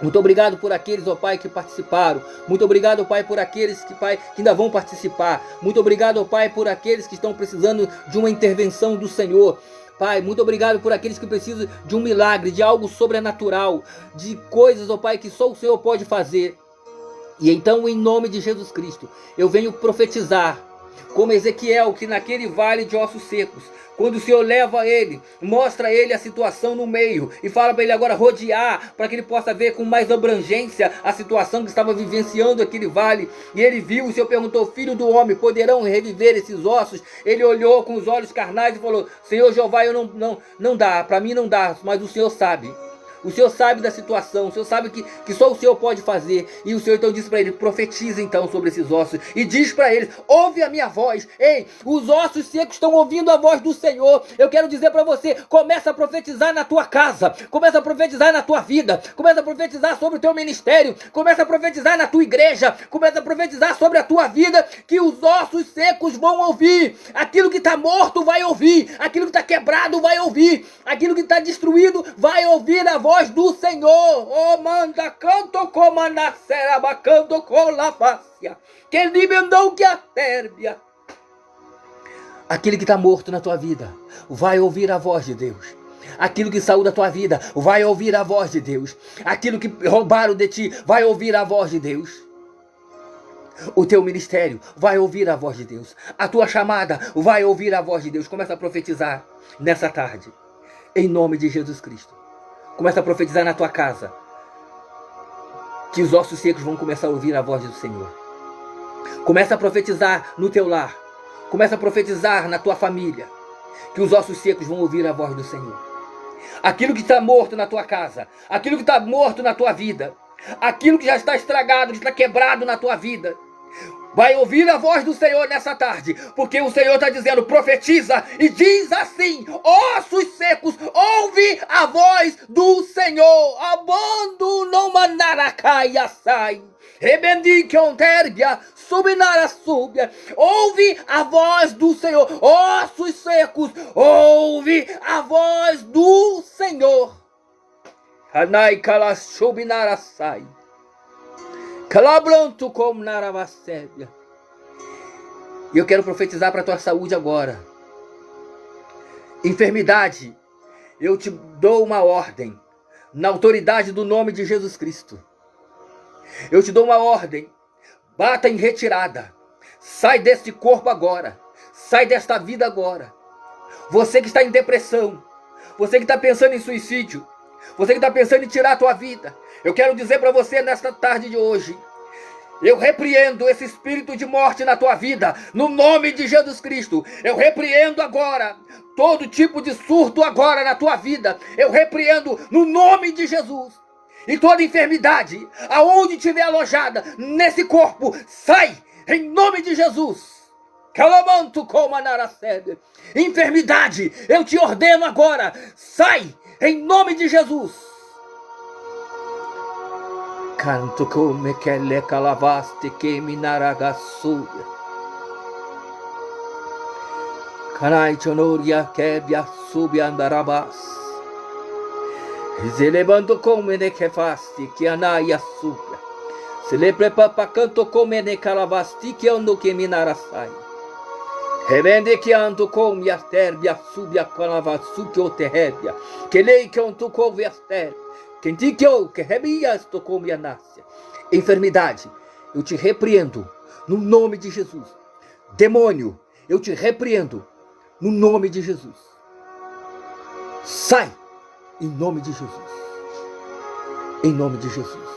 Speaker 1: Muito obrigado por aqueles, ó Pai, que participaram. Muito obrigado, ó Pai, por aqueles que ainda vão participar. Muito obrigado, ó Pai, por aqueles que estão precisando de uma intervenção do Senhor. Pai, muito obrigado por aqueles que precisam de um milagre, de algo sobrenatural, de coisas, ó Pai, que só o Senhor pode fazer. E então, em nome de Jesus Cristo, eu venho profetizar, como Ezequiel, que naquele vale de ossos secos, quando o Senhor leva ele, mostra a ele a situação no meio e fala para ele agora rodear, para que ele possa ver com mais abrangência a situação que estava vivenciando aquele vale. E ele viu, o Senhor perguntou: filho do homem, poderão reviver esses ossos? Ele olhou com os olhos carnais e falou: Senhor Jeová, eu não dá, para mim não dá, mas o Senhor sabe. O Senhor sabe da situação, o Senhor sabe que só o Senhor pode fazer. E o Senhor então disse para ele: profetiza então sobre esses ossos. E diz para eles: ouve a minha voz. Ei, os ossos secos estão ouvindo a voz do Senhor. Eu quero dizer para você: começa a profetizar na tua casa. Começa a profetizar na tua vida. Começa a profetizar sobre o teu ministério. Começa a profetizar na tua igreja. Começa a profetizar sobre a tua vida, que os ossos secos vão ouvir. Aquilo que está morto vai ouvir. Aquilo que está quebrado vai ouvir. Aquilo que está destruído vai ouvir a voz do Senhor. Oh, manda canto como a nascera, bacando com la fácia, que libendou que a térbia. Aquele que está morto na tua vida vai ouvir a voz de Deus. Aquilo que saiu da tua vida vai ouvir a voz de Deus. Aquilo que roubaram de ti vai ouvir a voz de Deus. O teu ministério vai ouvir a voz de Deus. A tua chamada vai ouvir a voz de Deus. Começa a profetizar nessa tarde, em nome de Jesus Cristo. Começa a profetizar na tua casa, que os ossos secos vão começar a ouvir a voz do Senhor. Começa a profetizar no teu lar, Começa a profetizar na tua família que os ossos secos vão ouvir a voz do Senhor. Aquilo que está morto na tua casa, aquilo que está morto na tua vida, aquilo que já está estragado, que está quebrado na tua vida, vai ouvir a voz do Senhor nessa tarde, porque o Senhor está dizendo, profetiza e diz assim, ossos secos, ouve a voz do Senhor, abando não manaracaia sai, rebendiquion terbia, subinara súbia, ouve a voz do Senhor, ossos secos, ouve a voz do Senhor, hanai kalas subinara sai, calabranto como naravacébia. E eu quero profetizar para a tua saúde agora. Enfermidade, eu te dou uma ordem, na autoridade do nome de Jesus Cristo. Eu te dou uma ordem, bata em retirada, sai deste corpo agora, sai desta vida agora. Você que está em depressão, você que está pensando em suicídio, você que está pensando em tirar a tua vida, eu quero dizer para você nesta tarde de hoje, eu repreendo esse espírito de morte na tua vida, no nome de Jesus Cristo. Eu repreendo agora todo tipo de surto agora na tua vida. Eu repreendo no nome de Jesus. E toda enfermidade, aonde estiver alojada nesse corpo, sai em nome de Jesus. Calamanto como anaracebe. Enfermidade, eu te ordeno agora, sai em nome de Jesus. Canto come che le calavaste che mi naragassuia. Canai chonoria che via subi andarabas. Se levando come ne che fasti che anaia subia. Se le prepapa canto come ne calavasti che ando che mi narasai. E vende che ando come a terbia subia calavassu che o terrebia. Che lei che onto come a terbia. Enfermidade, eu te repreendo no nome de Jesus. Demônio, eu te repreendo no nome de Jesus. Sai em nome de Jesus. Em nome de Jesus.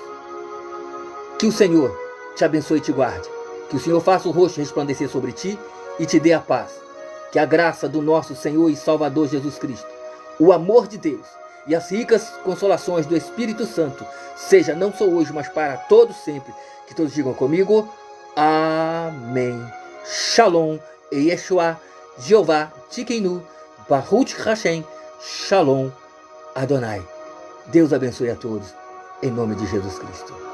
Speaker 1: Que o Senhor te abençoe e te guarde. Que o Senhor faça o rosto resplandecer sobre ti e te dê a paz. Que a graça do nosso Senhor e Salvador Jesus Cristo, o amor de Deus e as ricas consolações do Espírito Santo, seja não só hoje, mas para todos sempre. Que todos digam comigo, amém. Shalom, Yeshua, Jeová, Tikenu, Baruch Hashem, Shalom, Adonai. Deus abençoe a todos, em nome de Jesus Cristo.